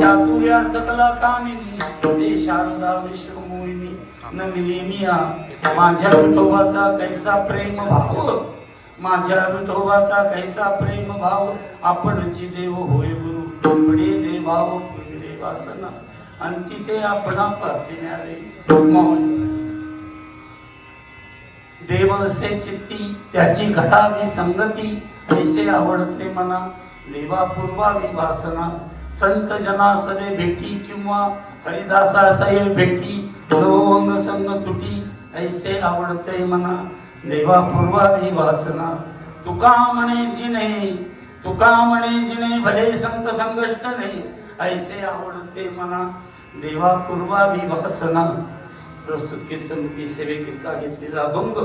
चातुर्यार्थ कला कामिनी ते शारदा विश्वमोहिनी नमिली मिया माझ्या विठोबाचा कैसा प्रेम भाव माझ्या विठोबाचा कैसा प्रेम भाव आपणची देव होय गुरु पुढे दे भाव पुढे वासना आणि तिथे आपणापासी न्यावे मौन देवसे चित्ती त्याची घडावी संगती ऐसे आवडते मना देवा पूर्वावी वासना संत जना सवे भेटी किंवा हरिदासा सवे भेटी नववंग संग तुटी ऐसे आवडते मना देवा पूर्वावी वासना तुका म्हणे जिणे भले संत संगष्ट नाही ऐसे आवडते मना देवा पूर्वावी वासना प्रस्तुत कीर्तन रूपी सेवेकरिता घेतलेला अभंग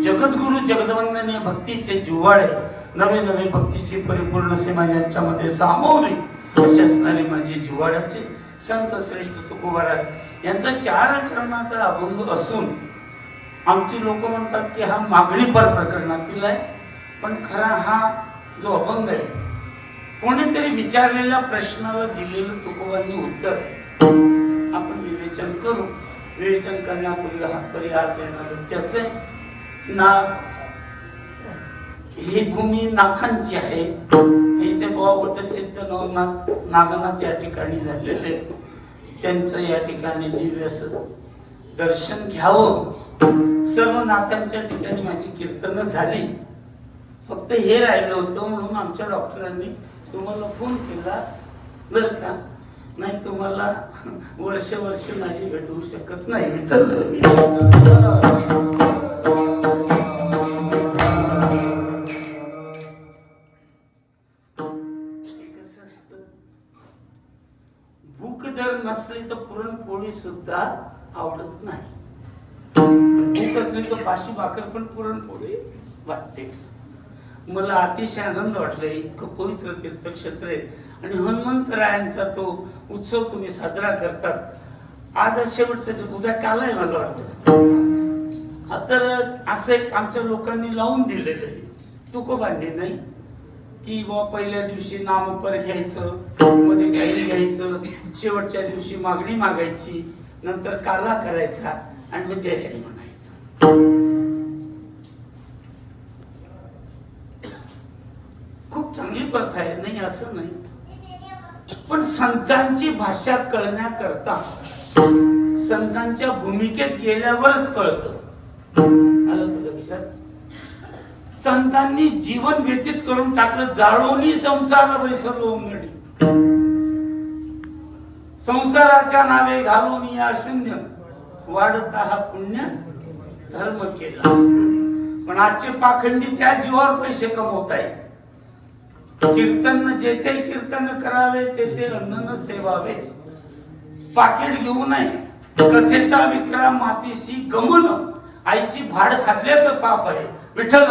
जगद्गुरु जगदवंदनीय भक्तीचे जिव्हाळे नवे नवे भक्तीचे परिपूर्ण सीमा यांच्यामध्ये सामावले असे असणारे माझे जिव्हाळ्याचे संत श्रेष्ठ तुकोबाराय यांचा 4 चरणाचा अभंग असून आमची लोक म्हणतात की हा मागणी पर प्रकरणातील आहे, पण खरा हा जो अभंग आहे कोणीतरी विचारलेल्या प्रश्नाला दिलेलं तुकोबांनी उत्तर आहे. आपण विवेचन करू. विवेचन करण्यापूर्वी हा परिहार देणार त्याचे नाग ही भूमी नाथांची आहे. इथे वट सिद्ध नवनाथ नागनाथ या ठिकाणी झालेले त्यांचं या ठिकाणी दिव्य दर्शन घ्यावं. सर्व नाथांच्या ठिकाणी माझी कीर्तन झाली, फक्त हे राहिलं होतं म्हणून आमच्या डॉक्टरांनी तुम्हाला फोन केला बरं का. नाही तुम्हाला वर्ष माझी भेट होऊ शकत नाही. विठ्ठल भूक जर नसली तर पुरणपोळी सुद्धा आवडत नाही. भूक असली तर पाशी भाकर पण पुरणपोळी वाटते. मला अतिशय आनंद वाटला. इतकं पवित्र तीर्थक्षेत्र आहे आणि हनुमंतरायांचा तो उत्सव तुम्ही साजरा करतात. आज शेवटचा उद्या काल आहे मला वाटतं. तर असं एक आमच्या लोकांनी लावून दिलेलं आहे तुकोबांनी नाही की बाबा पहिल्या दिवशी नामपर घ्यायचं, मध्ये गाई घ्यायचं, शेवटच्या दिवशी मागणी मागायची, नंतर काला करायचा आणि मग जय हरी म्हणायचं. खूप चांगली प्रथा आहे, नाही असं नाही, पण संतांची भाषा कळण्याकरता संतांच्या भूमिकेत गेल्यावरच कळतं. संतांनी जीवन व्यतीत करून टाकलं. जाळोनी संसार वैसलो उमडी, संसाराच्या नावे घालून या शून्य वाढता हा पुण्य धर्म केला. पण आजचे पाखंडी त्या जीवावर पैसे कमवत आहे. कीर्तन जेथे कीर्तन करावे तेथे अन्न सेवावे. पाकिट घेऊ नये, कथेचा विक्रम मातीशी गमन, आईची भाड खाल्ल्याचं पाप आहे. विठ्ठल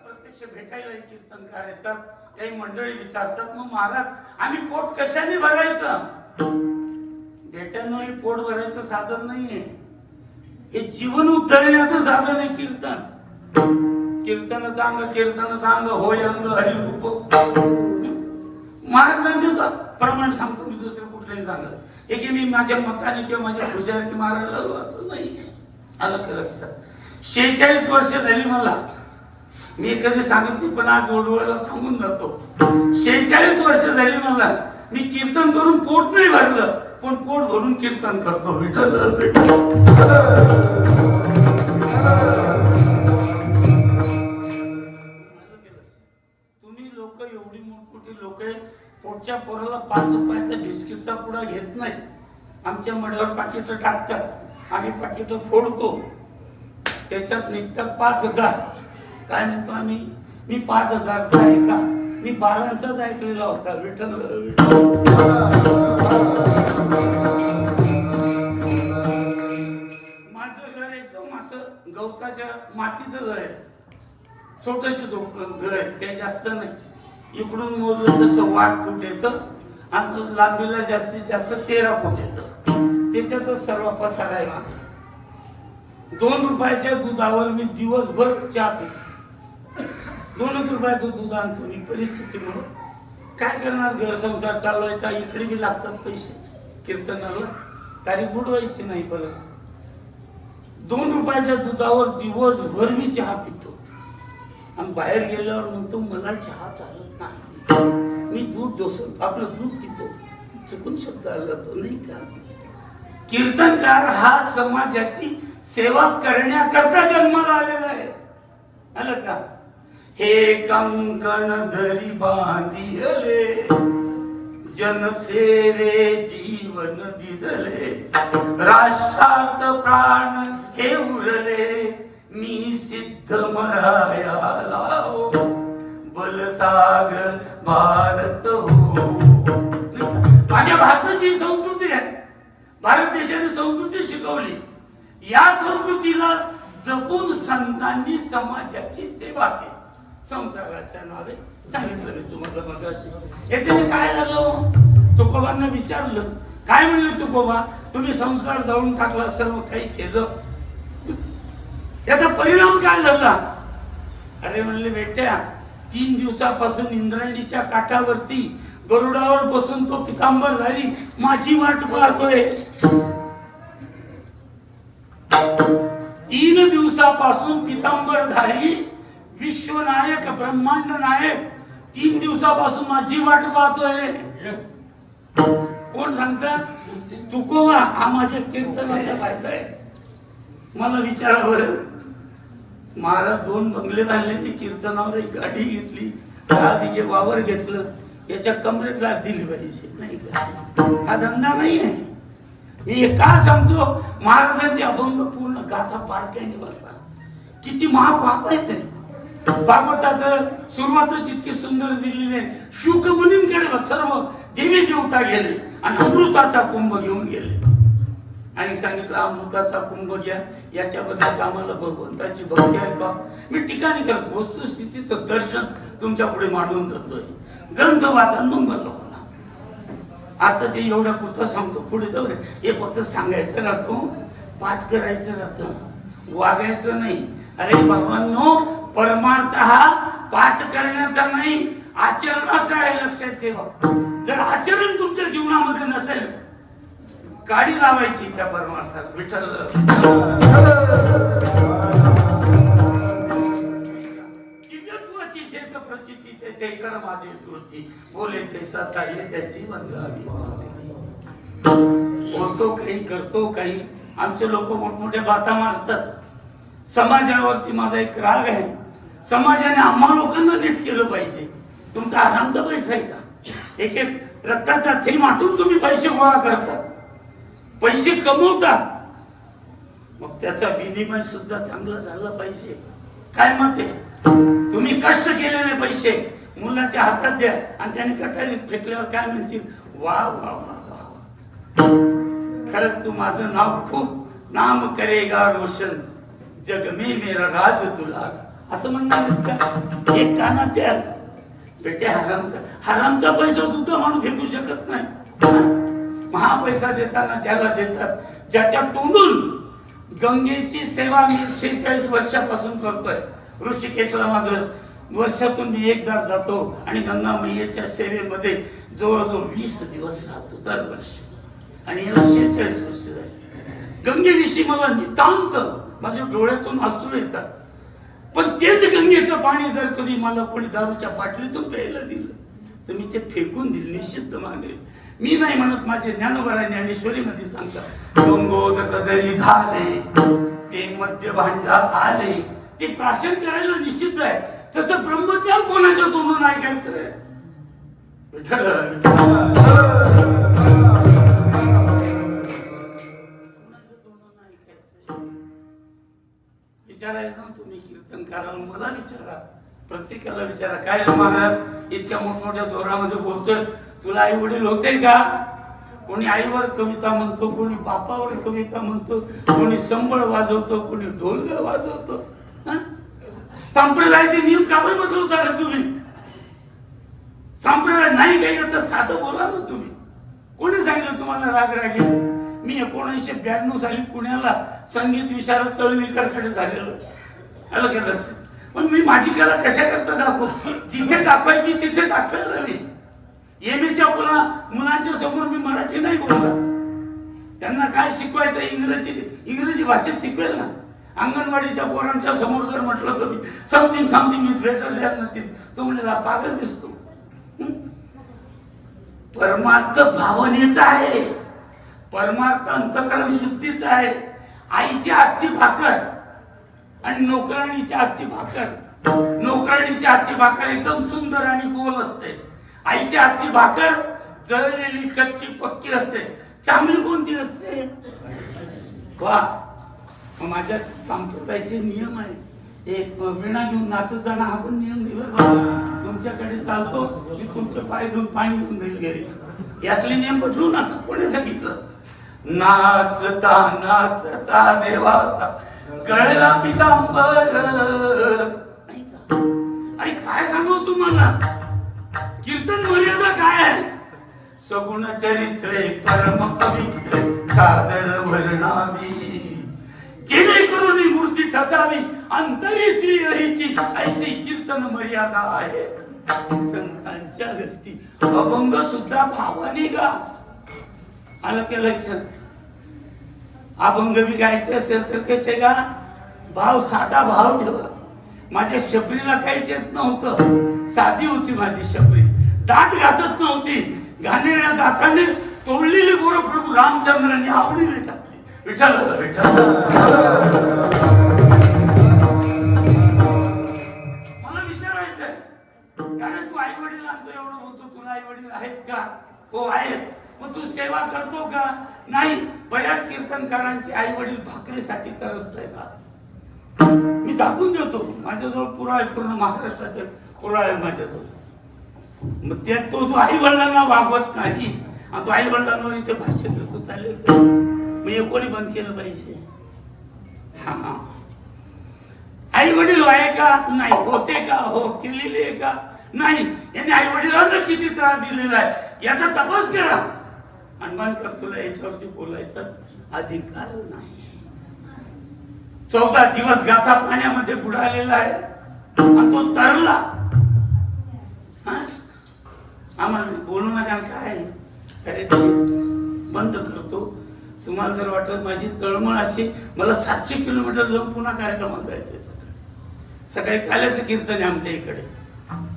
प्रत्यक्ष भेटायला कीर्तनकार येतात. काही मंडळी विचारतात मग महाराज आम्ही पोट कशाने भरायचं? भेटांनो पोट भरायचं साधन नाहीये, हे जीवन उद्धरण्याचं साधन आहे कीर्तन. कीर्तन सांग होय अंग हरिरूप. महाराजांचं प्रमाण सांगतो मी, दुसरं कुठलंही सांगत. हे की मी माझ्या मताने किंवा माझ्या खुशाने मारायला आलो असं नाही. आलं का लक्षात? 46 वर्ष झाली मला, मी कधी सांगत नाही पण आज ओळवळला सांगून जातो. 46 वर्ष झाली मला, मी कीर्तन करून पोट नाही भरलं, पण पोट भरून कीर्तन करतो. विठ्ठल तुम्ही लोक एवढी मोठमोठी लोक पोटच्या पोराला 5 रुपयाचा बिस्किटचा पुडा घेत नाही. आमच्या मड्यावर पाकिट टाकतात, आम्ही पाकिट फोडतो, त्याच्यात निघतात 5,000. काय म्हणतो आम्ही, मी 5,000चा आहे का? मी 12चाच ऐकलेला होता. विठ्ठल माझं घर एकदम असं गवताच्या मातीचं घर आहे. छोटस घर आहे, काही जास्त नाही. इकडून मोजलं तर 8.25 फूट येतं आणि लांबीला जास्तीत जास्त 13 फूट येतं. त्याच्यातच सर्व पसारा आहे माझा. 2 रुपयाच्या दुधावर मी दिवसभर चहा पितो. 2 रुपयाचं दूध आणतो मी परिस्थितीमुळे. काय करणार, घर संसार चालवायचा, इकडे बी लागतात पैसे कीर्तनाला, तारीख बुडवायची नाही. परत 2 रुपयाच्या दुधावर दिवसभर मी चहा पितो आणि बाहेर गेल्यावर म्हणतो मला चहा चालत नाही, मी दूध डोसत आपलं दूध पितो. चुकून शब्द आला तो नाही का. कीर्तनकार हा समाजाची सेवा करण्याकरता जन्माला आलेला आहे. आलं का. हे कंकण धरी बांधिले जनसेवे जीवन दिदले, राष्ट्रात प्राण हे उरले मी सिद्ध मरायाला बलसागर भारत हो. माझ्या भारताची संस्कृती आहे, भारत देशाने संस्कृती शिकवली. या संस्कृतीला जपून संतांनी समाजाची सेवा केली. संसाराच्या नावे सांगितलं मी तुम्हाला मगाशी. याच्याने काय झालं, तुकोबांना विचारलं, काय म्हणले तुकोबा, तुम्ही संसार जाळून टाकला, सर्व काही केलं, याचा परिणाम काय झाला. अरे म्हणले बेट्या, 3 दिवसापासून इंद्रायणीच्या काठावरती गरुडावर बसून तो पितांबर झाली माझी वाट पाहतोय. 3 दिवसापासून पितांबरधारी विश्वनायक ब्रह्मांड नायक 3 दिवसापासून माझी वाट पाहतोय. कोण सांगतात, तुकोबा. हा माझ्या कीर्तनाचा फायदा आहे. मला विचारा बरं, महाराज 2 बंगले बांधले, मी कीर्तनावर एक गाडी घेतली, 10 बिघे वावर घेतलं, याच्या कमरेला दिली पाहिजे नाही का. हा धंदा नाही आहे. मी हे का सांगतो, महाराजांचे अभंग पूर्ण गाथा बारकाईने वाचा. किती महापाप आहे ते. भागवताचं सुरुवातच इतकी सुंदर दिलेली आहे. शुक मुनींकडे सर्व देवी देवता गेले आणि अमृताचा कुंभ घेऊन गेले आणि सांगितलं अमृताचा कुंभ घ्या, याच्याबद्दल आम्हाला भगवंताची भक्ती आहे का. मी ठिकाणी करतो, वस्तुस्थितीचं दर्शन तुमच्या पुढे मांडून जातोय. ग्रंथ वाचा मग मला बोला. आता ते एवढ्या पुरतं सांगतो, पुढे जाऊ रे. हे फक्त सांगायचं राहतो, पाठ करायचं राहतं, वागायचं नाही. अरे बाबांनो, परमार्थ हा पाठ करण्याचा नाही, आचरणाचा आहे, लक्षात ठेवा. जर आचरण तुमच्या जीवनामध्ये नसेल, गाडी लावायची त्या परमार्थाला. विठ्ठल दिव्यत्वाची चेत प्रचिती ते कर माझी तुळची, बोले ते सता ये त्याची वंदावी. बोलतो काही, करतो काही. आमचे लोक मोठमोठ्या बाता मारतात. समाजावरती माझा एक राग आहे. समाजाने आम्हा लोकांना नीट केलं पाहिजे. तुमचा आरामचा पैसा आहे का. एक एक रक्ताचा थेंब आटून तुम्ही पैसे गोळा करतात, पैसे कमवतात, मग त्याचा विनिमय सुद्धा चांगला झाला पाहिजे. काय मत आहे. तुम्ही कष्ट केलेले पैसे मुलाच्या हातात द्या आणि त्याने कटारी फेकल्यावर काय म्हणतील, वा वा वा वा. खरंच तू माझं नाव खूप नाम करेगा रोशन, जग में मेरा राज तुला, असं म्हणणार का. एक कानात द्याल बेटे. हरामचा पैसा सुद्धा माणूस फेकू शकत नाही. महा पैसा देताना ज्याला देतात, ज्याच्या तोंडून गंगेची सेवा मी 46 वर्षापासून करतोय. ऋषिकेशला माझं वर्षातून मी एकदा जातो आणि गंगा मैयेच्या सेवेमध्ये जवळजवळ 20 दिवस राहतो दरवर्षी. आणि याला 46 वर्ष झाली. गंगेविषयी मला नितांत माझ्या डोळ्यातून अश्रू येतात. पण तेच गंगेचं पाणी जर कधी मला कोणी दारूच्या बाटलीतून प्यायला दिलं तर मी ते फेकून दिलं, निषिद्ध मानेल. मी नाही म्हणत, माझे ज्ञानोबा ज्ञानेश्वरीमध्ये सांगतात, गंगोदक जरी झाले ते मध्य भांडार आले. ते प्राशन करायला निषिद्ध आहे. तसं ब्रह्मज्ञान कोणाच्या तोंडून ऐकायचं. विचारायचं तुम्ही कीर्तनकाराला, मला विचारा, प्रत्येकाला विचारा. काय महाराज इतक्या मोठमोठ्या जोरामध्ये बोलतोय, तुला आई वडील होते का. कोणी आईवर कविता म्हणतो, कोणी बापावर कविता म्हणतो, कोणी संबळ वाजवतो, कोणी ढोलगा वाजवतो. संप्रदायाचे नियम का बरं बदलवता रे तुम्ही. संप्रदाय नाही काही तर साधं बोला ना तुम्ही. कोणी सांगितलं तुम्हाला राग रागी. मी 1992 साली पुण्याला संगीत विशारद तळवीकरकडे झालेलो. आलं का लक्षात. पण मी माझी कला कशा करता दाखवू? जिथे दाखवायची तिथे दाखवायला मी. एमएच्या मुलांच्या समोर मी मराठी नाही बोलणार. त्यांना काय शिकवायचं इंग्रजी भाषेत शिकवेल ना. अंगणवाडीच्या पोरांच्या समोर जर म्हटलं तर me something is better than nothing, तो म्हणेला पागल दिसतो. परमार्थ भावनेचा आहे, परमार्थ अंतःकरण शुद्धीचा आहे. आईची आजची भाकर आणि नोकराणीची आजची भाकर, नोकराणीची आजची भाकर एकदम सुंदर आणि गोल असते. आईची आजची भाकर जळलेली कच्ची पक्की असते. चांगली कोणती असते? वा, माझ्या संप्रदायाचे नियम आहे. एक विणा घेऊन नाचत जाणं हा पण नियम दिला. तुमच्याकडे चालतो मी तुमचे पाय धुवून पाणी घेऊन जाईल घरी. असले नियम बदलू नका. कोणी सांगितलं? नाचता नाचता देवाचा गळला पितांबर. आणि काय सांगू तुम्हाला, कीर्तन मर्यादा काय आहे? सगुण चरित्रे परम पवित्र सादर वर्णावी, जेणेकरून मूर्ती ठसावी अंतरी श्री हरीची, ऐशी कीर्तन मर्यादा आहे. संतांच्या व्यक्ती अभंग सुद्धा भावाने गा. आलं के लक्षात? अभंग बी गायचे असेल तर कसे गा? भाव, साधा भाव ठेवा. माझ्या शबरीला काहीच येत नव्हतं, साधी होती माझी शबरी. दात घासत नव्हती, घाणेरड्या दाताने तोडलेली बोरं प्रभू रामचंद्रांनी आवडीने टाकली. विठ्ठल विठ्ठल. मला विचारायचंय, कारण तू आई वडिलांचं एवढं बोलतो, तुला आई वडील आहेत का? हो आहेत. मग तू सेवा करतो का? नाही. बऱ्याच कीर्तनकारांचे आई वडील भाकरीसाठी तरसतात. मी दाखवून देतो, माझ्याजवळ पुरा आहे, पूर्ण महाराष्ट्राचे पुरा आहे माझ्याजवळ. मग त्यात तो आई वडिलांना वागवत नाही आणि तो आई वडिलांवर इथे भाषण देतो, चालेल का? मग हे कोणी बंद केलं पाहिजे? हा, आई वडील आहे का? नाही. होते का? हो. केलेले आहे का? नाही. यांनी आई वडिलांना किती त्रास दिलेला आहे याचा तपास करा. आणि मन कर, तुला याच्यावरती बोलायचा अधिकार नाही. 14 दिवस गाथा पाण्यामध्ये बुडालेला आहे आणि तो तरला. आम्हाला बोलू नका. काय अरे बंद करतो. तुम्हाला जर वाटत माझी तळमळ अशी, मला 700 किलोमीटर जाऊन पुन्हा कार्यक्रमात जायचंय. सकाळी काल्याचं कीर्तन आहे आमच्या इकडे.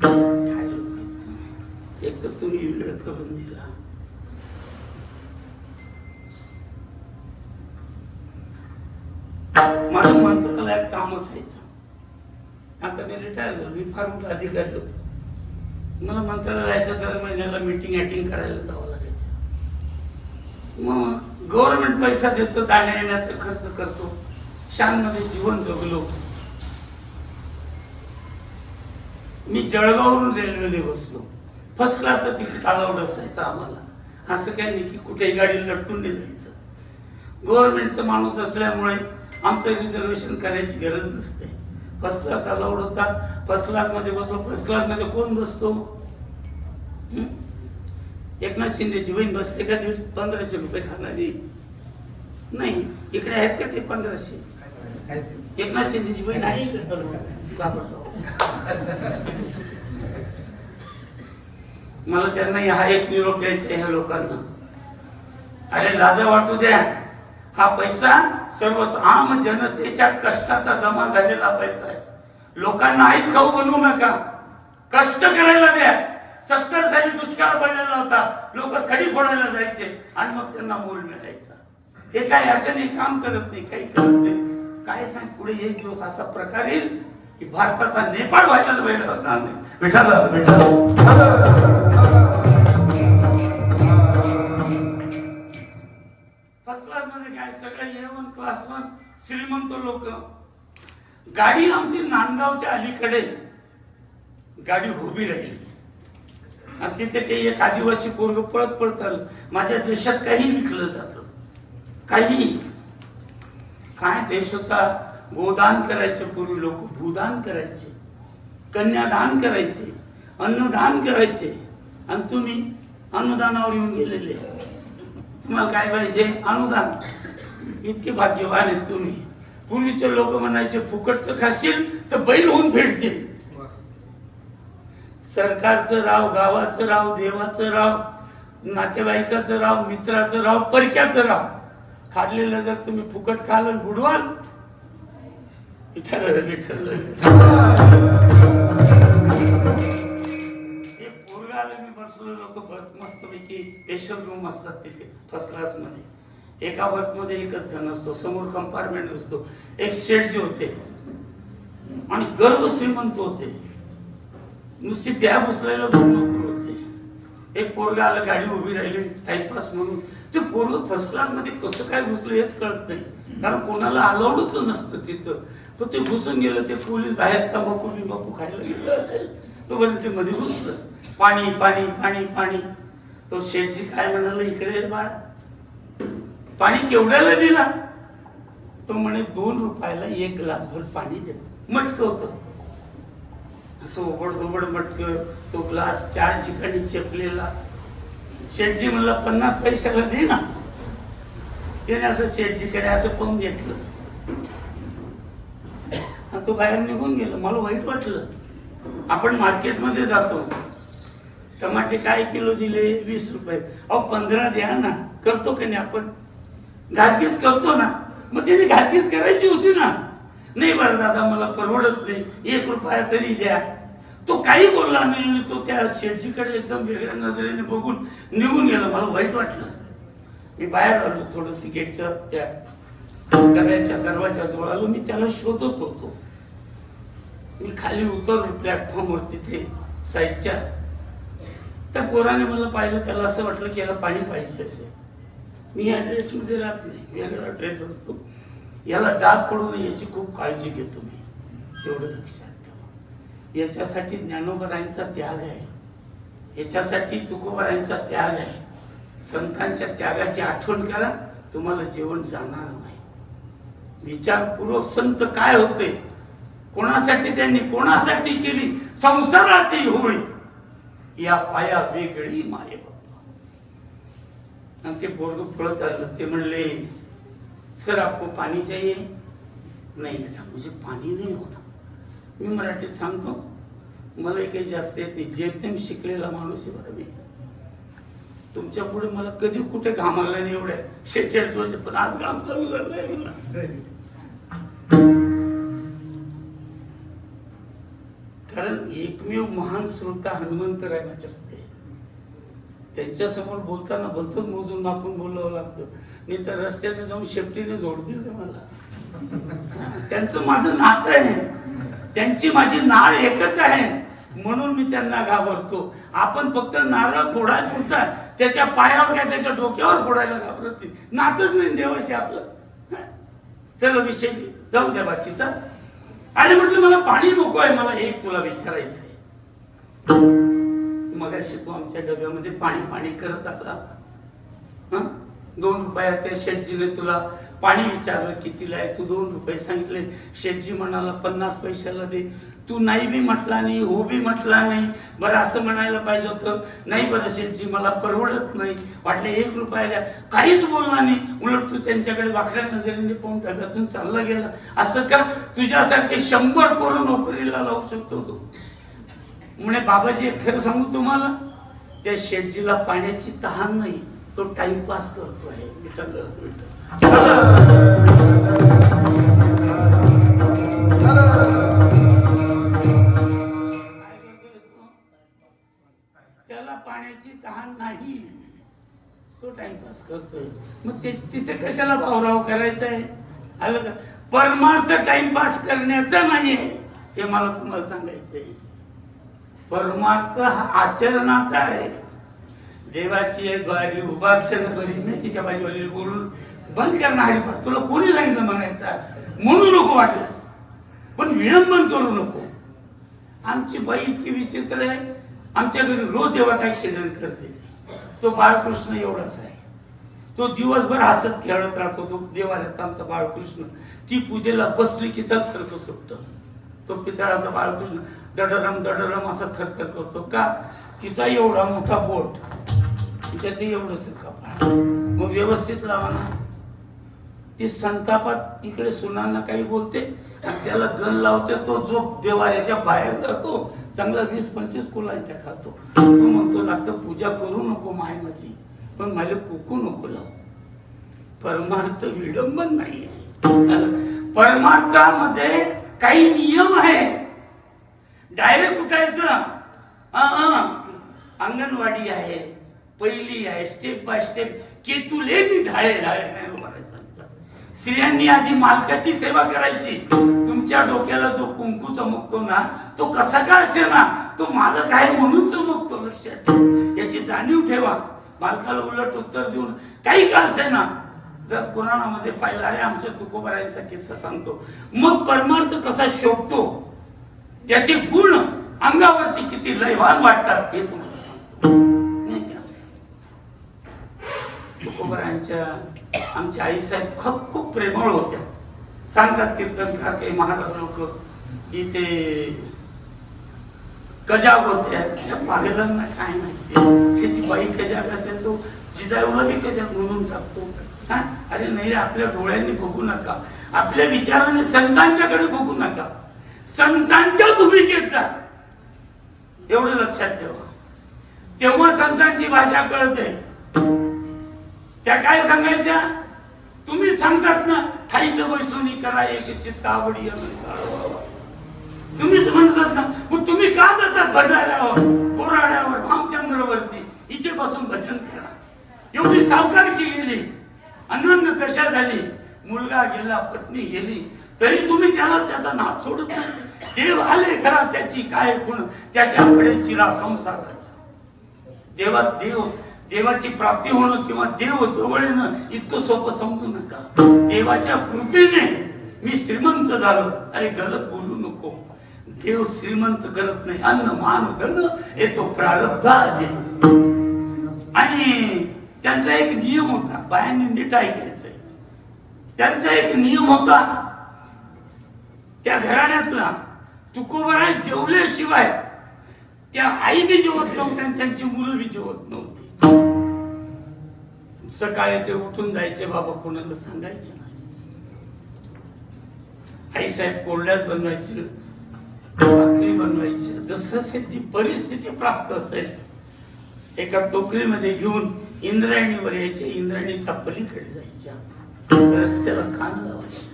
काय लोक, एक तर तुम्ही वेळ करून दिला. माझं मंत्रालयात काम असायचं. आता मी रिटायर झालो, मी फार मोठा अधिकारी होतो. मला मंत्रालयाच्या दर महिन्याला मीटिंग अटेंड करायला जावं लागायचं. मग गव्हर्नमेंट पैसा देतो, जाण्या येण्याचा खर्च करतो. शानमध्ये जीवन जगलो. मी जळगाववरून रेल्वेने बसलो. फर्स्ट क्लासचं तिकीट अलाउड असायचं आम्हाला. असं काही नाही की कुठेही गाडी लटकून नाही जायचं. गव्हर्नमेंटचा माणूस असल्यामुळे आमचं रिझर्वेशन करायची गरज नसते. फर्स्ट क्लास अलाउड होता. फर्स्ट क्लास मध्ये बसलो. फर्स्ट क्लास मध्ये कोण बसतो? एकनाथ शिंदेची बहीण बसते का? 1500 रुपये खाणारी नाही. इकडे आहेत का ते 1500? एकनाथ शिंदेची बहीण आहे. मला त्यांना हा एक निरोप द्यायचा ह्या लोकांना. अरे लाजा वाटू द्या. हा पैसा सर्वसाम जनतेच्या कष्टाचा जमा झालेला पैसा आहे. लोकांना आई खाऊ बनवू नका. कष्ट करायला द्या. 70 साली दुष्काळ पडलेला होता. लोक खडी फोडायला जायचे आणि मग त्यांना मोल मिळायचा. हे काय अशाने काम करत नाही, काही करत नाही. काय सांग, पुढे एक दिवस असा प्रकार येईल की भारताचा नेपाळ व्हायला वेळ होणार नाही. विठ्ठल विठ्ठल. श्रीमंत लोक. गाडी आमची नांदगावच्या अलीकडे गाडी उभी राहिली आणि तिथे काही एक आदिवासी पोरग पळत पळत आलं. माझ्या देशात काही विकलं जातं, काही. काय देश होता? गोदान करायचे पूर्वी लोक, भूदान करायचे, कन्यादान करायचे, अन्नदान करायचे. आणि तुम्ही अनुदानावर येऊन गेलेले. तुम्हाला काय पाहिजे? अनुदान. इतके भाग्यवान आहेत तुम्ही. पूर्वीचे लोक म्हणायचे फुकटचं खाशील तर बैल होऊन फेडशील. सरकारचं राव, गावाचं राव, देवाचं राव, नातेवाईकाचं राव, मित्राचं राव, परक्याचं राव, खाल्लेलं जर तुम्ही फुकट खाल आणि बुडवाल, विठ्ठल विठ्ठल. हे पोरगाला मी बसलो लोक मस्तपैकी स्पेशल रूम असतात तिथे फर्स्ट क्लास मध्ये. एका बर्थ मध्ये एकच जण असतो, समोर कंपार्टमेंट असतो. एक शेठ जे होते आणि गर्व श्रीमंत होते, नुसती त्या बसलेला दोन नोकर होते. एक पोरगा आला, गाडी उभी राहिली टाइमपास म्हणून. ते पोरग फर्स्ट क्लास मध्ये कसं काय घुसलं हेच कळत नाही, कारण कोणाला अलाउडच नसतं तिथं. तो ते घुसून गेलं. ते पोलीस बाहेर तंबाखू बिंबाखू खायला गेलं असेल, तो पर्यंत ते मध्ये घुसलं. पाणी पाणी पाणी पाणी. तो शेठजी काय म्हणाला, इकडे बाळ पाणी केवढ्याला दिला? तो म्हणे 2 रुपयाला 1 ग्लासभर पाणी देतो. मटक होतं असं ओबड मटक. तो ग्लास 4 ठिकाणी चेपलेला. शेठजी म्हणला 50 पैशाला दे ना. त्याने असं शेठजीकडे असं पाहून घेतलं, तो बाहेर निघून गेला. मला वाईट वाटलं. आपण मार्केटमध्ये जातो, टमाटे काय किलो दिले? 20 रुपये. अहो 15 द्या ना. करतो की नाही आपण? घासघीस करतो ना. मग त्याने घासघीस करायची होती ना. नाही बरं दादा मला परवडत नाही, 1 रुपया तरी द्या. तो काही बोलला नाही. तो त्या शेठजीकडे एकदम वेगळ्या नजरेने बघून निघून गेला. मला वाईट वाटलं. मी बाहेर आलो, थोडस गेटच्या त्या डब्याच्या दरवाजाजवळ आलो. मी त्याला शोधत होतो. मी खाली उतरलो प्लॅटफॉर्मवर तिथे साईडच्या. त्या पोराने मला पाहिलं. त्याला असं वाटलं की याला पाणी पाहिजे असेल. मी या ड्रेसमध्ये राहत नाही, वेगळा ड्रेस असतो. याला डाग पडू नये याची खूप काळजी घेतो मी, एवढं लक्षात ठेवा. याच्यासाठी ज्ञानोबरायांचा त्याग आहे, याच्यासाठी तुकोबरायांचा त्याग आहे. संतांच्या त्यागाची आठवण करा, तुम्हाला जेवण जाणार नाही. विचारपूर्वक संत काय होते, कोणासाठी त्यांनी कोणासाठी केली, संसाराची होळी या पाया वेगळी माये बाबा. आणि ते पोरग पळत आलं. ते म्हणले सर आपको पाणी चाहिए? नाही बेटा मुझे पाणी नाही होता. मी मराठीत सांगतो, मला काही जास्त येत नाही, जेमतेम शिकलेला माणूस आहे बरं मी. तुमच्या पुढे मला कधी कुठे घाम आला नाही एवढ्या 46 वर्ष, पण आज घाम चालू झालाय मला. कारण एकमेव महान श्रोता हनुमंतराय माझ्याकडे. त्यांच्या समोर बोलताना भलतंच मोजून मापून बोलावं लागतं, नाही तर रस्त्याने जाऊन शेपटीने जोडतील ते मला. त्यांचं माझं नातं आहे, त्यांची माझी नाळ एकच आहे, म्हणून मी त्यांना घाबरतो. आपण फक्त नारळ फोडायला पुरता, त्याच्या पायावर काय त्याच्या डोक्यावर फोडायला घाबरत नाही. नातच नाही देवाशी आपलं. चला विषय जाऊ द्या बाकीचा. आणि म्हटलं मला पाणी नको आहे, मला एक तुला विचारायचंय. मगाशी तू आमच्या डब्यामध्ये पाणी पाणी करत आला. 2 रुपयात त्या शेठजीने तुला पाणी विचारलं कितीला आहे, तू 2 रुपये सांगितले. शेठजी म्हणाला 50 पैशाला दे. तू नाही बी म्हटला नाही, हो बी म्हटला नाही. बरं असं म्हणायला पाहिजे होतं, नाही बरं शेठजी मला परवडत नाही, वाटले 1 रुपया द्या. काहीच बोलला नाही. उलट तू त्यांच्याकडे वाकड्या नजरेने पाहून डब्यातून चालला गेला. असं का? तुझ्यासारखे 100 पोरं नोकरीला लावू शकतो तू. म्हणे बाबाजी एक खरं सांगू तुम्हाला, त्या शेठजीला पाण्याची तहान नाही, तो टाइमपास करतो आहे. त्याला पाण्याची तहान नाही, तो टाइमपास करतोय. मग ते तिथे कशाला भावराव करायचा आहे? आलं का? परमार्थ टाइमपास करण्याचा नाहीये, हे मला तुम्हाला सांगायचंय. परमार्थ हा आचरणाचा आहे. देवाची एक द्वारी उभाक्षण करी नाही, तिच्या बाजूला बोलून बंद करणार. तुला कोणी सांगितलं म्हणायचं? म्हणू नको वाटलं, पण विडंबन करू नको. आमची बाई इतकी विचित्र आहे, आमच्या घरी रोज देवाचा ॲक्सिडेंट करते. तो बाळकृष्ण एवढाच आहे. तो दिवसभर हसत खेळत राहतो. तो देवालयात आमचा बाळकृष्ण. ती पूजेला बसली की थरथर सुटतो. तो पितळाचा बाळकृष्ण दडरम दडरम असा थरथर करतो. का? तिचा एवढा मोठा बोट, त्याचं एवढंच कपाळ. मग व्यवस्थित लावा ना. ती संतापात इकडे सुनांना काही बोलते आणि त्याला गण लावते. तो जो देवाऱ्याच्या बाहेर जातो चांगला 20-25 कुलांच्या खातो. तो म्हणतो लागतं पूजा करू नको माय माझी, पण मला कुकू नको लावू. परमार्थ विडंबन नाहीये. परमार्थामध्ये काही नियम आहे. डायरेक्ट उठायचं, अंगणवाडी आहे, पहिली आहे, स्टेप बाय स्टेप केतुले ढाळे ढाळे नाही उभारायचं. स्त्रियांनी आधी मालकाची सेवा करायची. तुमच्या डोक्याला जो कुंकू चमकतो ना तो कसा का असे ना तो मालक आहे म्हणून चमकतो. लक्षात ठेवा, याची जाणीव ठेवा. मालकाला उलट उत्तर देऊन काही का असे ना. जर पुराणामध्ये पाहिलं, अरे आमच्या तुकोबारायांचा किस्सा सांगतो, मग परमार्थ कसा शोभतो, त्याचे गुण अंगावरती किती लयवान वाटतात हे तुम्हाला सांगतो. तुकोबारायांच्या आमच्या आईसाहेब खूप प्रेमळ होत्या. सांगतात कीर्तनकार काही महाराज लोक की ते कजाग होत्या. त्या पागलांना काय माहिती, त्याची बाई कजाग असेल तो जिजाऊला बी कजाग म्हणून टाकतो. अरे नाही रे, आपल्या डोळ्यांनी बघू नका, आपल्या विचाराने संतांच्याकडे बघू नका, संतांच्या भूमिकेत जा. एवढं लक्षात ठेवा. तेव्हा संतांची भाषा कळते. त्या काय सांगायच्या, तुम्ही सांगतात ना ठाईचं वैसोनी करा एक चित्त आवडी. तुम्हीच म्हणतात ना, मग तुम्ही का जातात भंडाऱ्यावर, बोराड्यावर, भामचंद्रवरती, इथे बसून भजन करा. एवढी सावकारकी गेली, अनन्य दशा झाली, मुलगा गेला, पत्नी गेली, तरी तुम्ही त्याला त्याचा नाद सोडत नाही. देव आले खरा, त्याची काय गुण, त्याच्याकडे चिरा संसाराचा. देवाची प्राप्ती होणं किंवा देव जवळ येणं इतकं सोपं समजू नका. देवाच्या कृपेने मी श्रीमंत झालो, अरे गलत बोलू नको. देव श्रीमंत करत नाही, अन्न मान धन येतो प्रारब्धात. आणि त्यांचा एक नियम होता, बायांनी नीट ऐकायचंय. त्यांचा एक नियम होता, त्या घराण्यातला तुकोबाराय जेवल्याशिवाय त्या आई बी जेवत नव्हत्या आणि त्यांची मुलं बी जेवत नव्हती. सकाळी ते उठून जायचे, बाबा कोणाला सांगायचे नाही. आई साहेब कोरड्यात बनवायची, भाकरी बनवायची, जसं जी परिस्थिती प्राप्त असेल एका टोकरीमध्ये घेऊन इंद्रायणीवर यायचे, इंद्रायणीच्या पलीकडे जायच्या, रस्त्याला कान लावायच्या.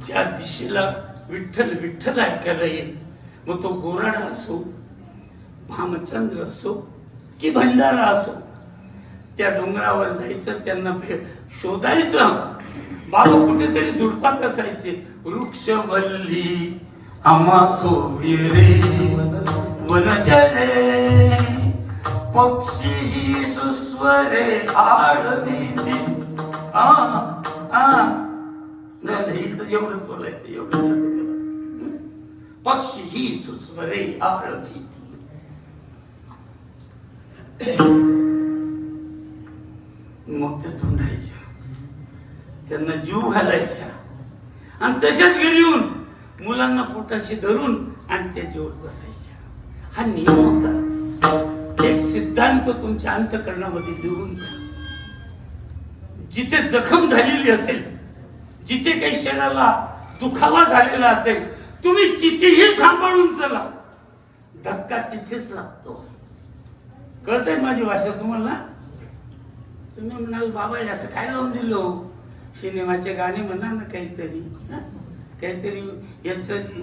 ज्या दिशेला विठ्ठल विठ्ठल ऐकायला येईल, मग तो गोराडा असो, भामचंद्र असो की भंडारा असो, त्या डोंगरावर जायचं, त्यांना शोधायचं. बाबा कुठेतरी झुडपात असायचे. वृक्षवल्ली आम्हा सोयरे वनचरे पक्षी सुस्वरे आळवीती. एवढंच बोलायचं, एवढं पक्षी ही सुस्वरे आळवीती. मग ते धुंडायच्या, त्यांना जीव घालायच्या आणि तशाच घरी येऊन मुलांना पोटाशी धरून आणि त्याच्यावर बसायच्या. हा नियम होता. एक सिद्धांत तुमच्या अंतःकरणामध्ये लिहून द्या. जिथे जखम झालेली असेल, जिथे काही शरीराला दुखावा झालेला असेल, तुम्ही कितीही सांभाळून चला, धक्का तिथेच लागतो. कळतंय माझी भाषा तुम्हाला? तुम्ही म्हणाल बाबा असं काय लावून दिलं, सिनेमाचे गाणे म्हणा ना, काहीतरी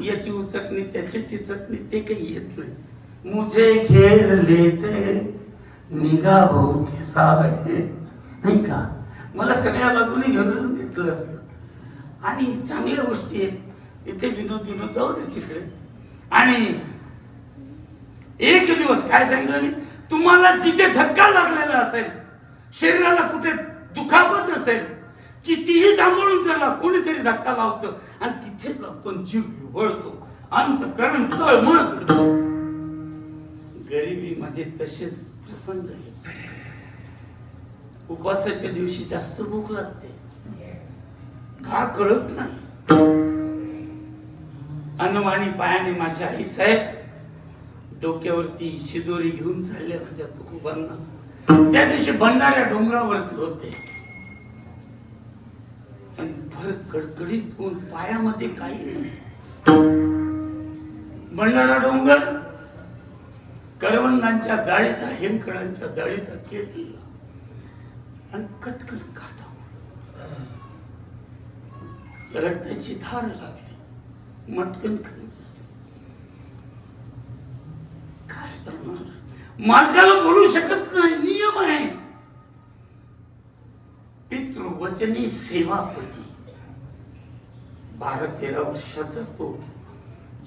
याची उचकणी त्याची टिचकणी, ते काही येत नाही. मुझे घेर लेते निगाहों के साये, नाही का, मला सगळ्या बाजूने घेऊन घेतलं असतं. आणि चांगल्या गोष्टी आहेत इथे, विनोद जाऊ दे तिकडे. आणि एक दिवस काय सांगितलं मी, तुम्हाला जिथे धक्का लागलेला असेल, शरीराला कुठे दुखापत असेल, कितीही सांभाळून चला, कोणीतरी धक्का लावतं आणि तिथेच लागतो, जीव वळतो, अंतःकरण तळमळ करतो. गरिबीमध्ये तसेच प्रसंग आहेत. उपवासाच्या दिवशी जास्त भूक लागते, का कळत नाही. अनवाणी पायाने माझ्या आई साहेब डोक्यावरती शिदोरी घेऊन चालल्या माझ्या तुकोबांना त्या दिवशी भंडाऱ्या डोंगरावरती होते आणि भर कडकडीत ऊन, पायामध्ये काही नाही. भंडारा डोंगर करवंदांच्या जाळीचा, हेमकळांच्या जाळीचा खेळ केला आणि कटकट काटा, रक्ताची धार लागली, मटकन खाली बसली. काय करणार? मालकाला बोलू शकत नाही, नियम आहे. पितृवचनी सेवापती, 12-13 वर्षाचा तो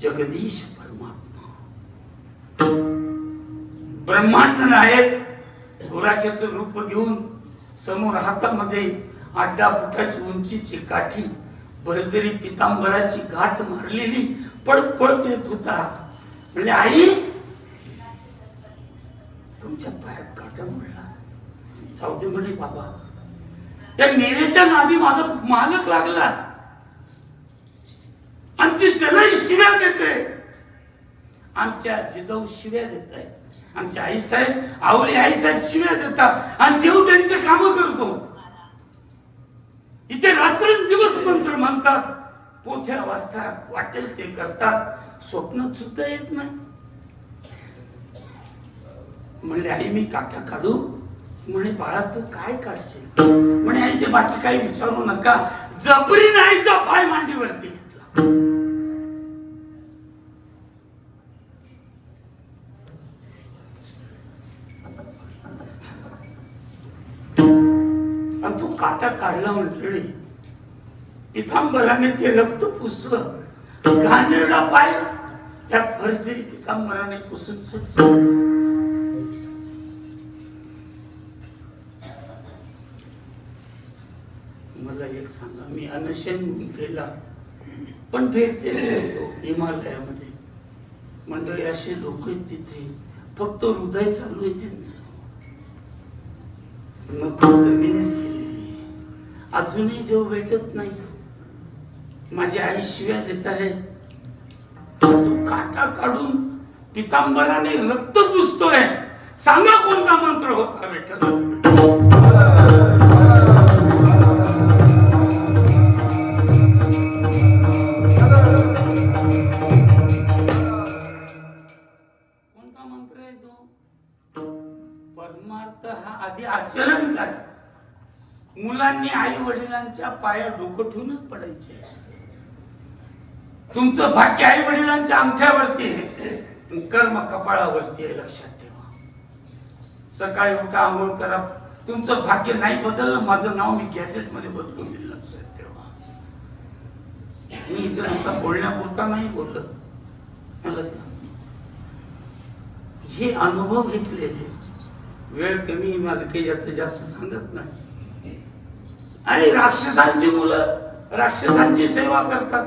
जगदीश परमात्मा, ब्रह्मांड नायक गुराख्याचं रूप घेऊन समोर हातामध्ये 8 फुटाची उंचीची काठी, भरजरी पितांबराची घाट मारलेली पळपळत येत होता. म्हणजे आई, तुमच्या पायात काटा मोडला, जाऊ दे म्हणे बाबा. त्या मेलेच्या नादी माझा मालक लागला आणि ती जलई शिव्या देते. आमच्या जिजाऊ शिव्या देत आहेत, आमच्या आईसाहेब, आवली आईसाहेब शिव्या देतात आणि देव त्यांचे काम करतो. इथे रात्रंदिवस मंत्र म्हणतात, पोथ्या वाचतात, वाटेल ते करतात, स्वप्नात सुद्धा येत नाही. म्हणले आई मी काटा काढू? म्हणे बाळा तू काय काढशील? म्हणे आई ते बाकी काही विचारू नका. जबरीने आईचा पाय मांडीवरती घेतला. आणि तो काटा काढला म्हणजे पितांबराने ते रक्त पुसलं. घाणेरडा पाय त्या भरजरी पितांबराने पुसून स्वच्छ. मला एक सांगा, मी अनशन केला पण भेट देतो हिमालयामध्ये. मंडळी असे लोक आहेत तिथे, फक्त हृदय चालू आहे त्यांचं, नको जमिनीत गेलेली. अजूनही देव भेटत नाही. माझी आई शिव्या देत आहे, तू काटा काढून पितांबराने रक्त पुसतोय. सांगा कोणता मंत्र होता विठ्ठल? परमार्थ हा आधी आचरण करा. मुलांनी आई वडिलांच्या पाया डोकं ठेवूनच पडायचे. तुमचं भाग्य आई वडिलांच्या अंगठ्यावरती आहे, कर्म कपाळावरती आहे, लक्षात ठेवा. सकाळी उठा, आंघोळ करा. तुमचं भाग्य नाही बदललं, माझं नाव मी गॅजेट मध्ये बदलून दिलं, लक्षात ठेवा. मी इतर नुसता बोलण्यापुरता नाही बोलत. हे अनुभव घेतलेले. वेळ कमी, मला काही यात जास्त सांगत नाही. आणि राक्षसांची मुलं राक्षसांची सेवा करतात.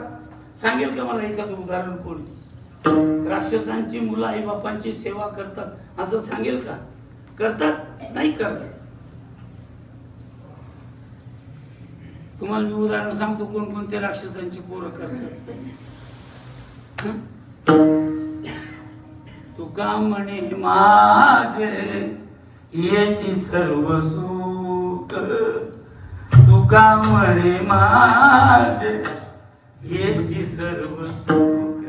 सांगेल का मला एखादं उदाहरण कोणी? राक्षसांची मुलं आई बापांची सेवा करतात असं सांगेल का? करतात? नाही करतात. तुम्हाला मी उदाहरण सांगतो कोणकोणते राक्षसांची पोरं करतात. तुका म्हणे माझे याची सर्व सुख, तुका म्हणे माझे याची सर्व सुख.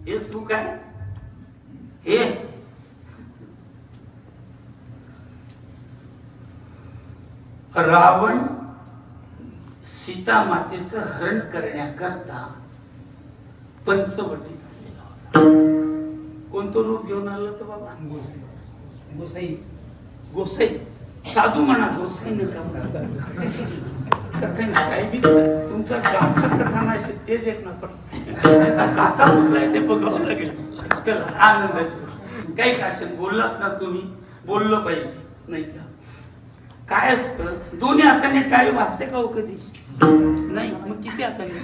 हे सुख आहे हे. रावण सीता मातेचं हरण करण्याकरता पंचवटी झालेला होता. कोणतं रूप घेऊन आलं तर बाबा? गोसाई. गोसाई साधू म्हणा, गोसाई नका. काही बी तुमच्या गाथा कथा नाही तेच एक ना, पण गाथा कुठला आहे ते बघावं लागेल. चला आनंदाची काही असेल बोललात ना तुम्ही, बोललं पाहिजे नाही का? काय असतं, दोन्ही हाताने टाळी वाजते का हो कधी? नाही, मग किती हाताने?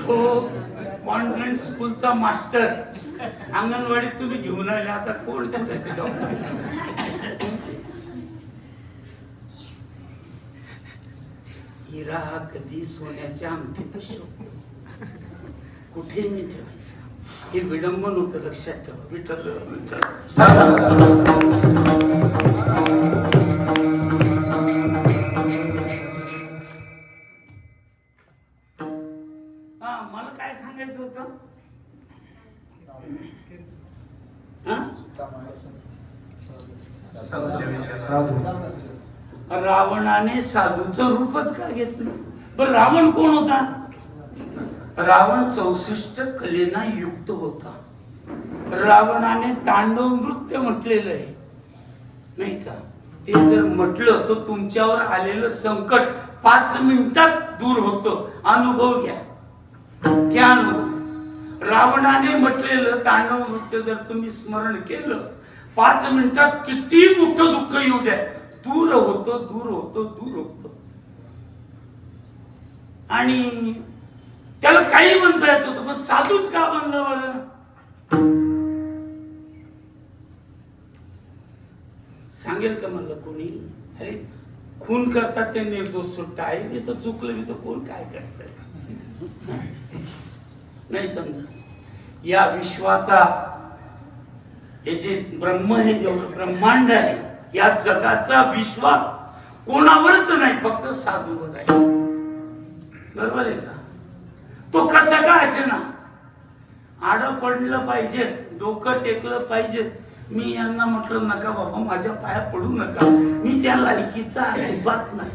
तो कॉन्व्हेंट स्कूलचा मास्टर अंगणवाडीत तुम्ही घेऊन आले, असा कोण? हिरा हा कधी सोन्याच्या अंगठीतच शोधतो, कुठे नाही ठेवायचा. हे विडंबन होतं, लक्षात ठेवा. विठ्ठल विठ्ठल. हा, मला काय सांगायचं होतं? रावणाने साधूचं रूपच का घेतलं? पण रावण कोण होता? रावण 64 कलेना युक्त होता. रावणाने तांडव नृत्य म्हटलेलं आहे, नाही का? ते जर म्हटलं तर तुमच्यावर आलेलं संकट 5 मिनिटात दूर होतं. अनुभव घ्या. क्या अनुभव? रावणाने म्हटलेलं तांडव नृत्य जर तुम्ही स्मरण केलं, 5 मिनिटात किती मोठं दुःख येऊ द्या, दूर होतं, दूर होतं, दूर होतं. आणि त्याला काही म्हणता येत होतं, पण साधूच का बनला बरं? सांगेल का म्हणलं कोणी? अरे खून करतात ते निर्दोष सुटता आहे, ते तर चुकलं मी तर कोण काय करतंय? नाही समजा. या विश्वाचा, हे जे ब्रह्म, हे जेवढं ब्रह्मांड आहे, या जगाचा विश्वास कोणावरच नाही, फक्त साधूवर आहे. बरोबर आहे का? तो कसा का असे ना, आडं पडलं पाहिजे, डोकं टेकलं पाहिजे. मी यांना म्हटलं नका बाबा, माझ्या पाया पडू नका, मी त्या लायकीचा अजिबात नाही.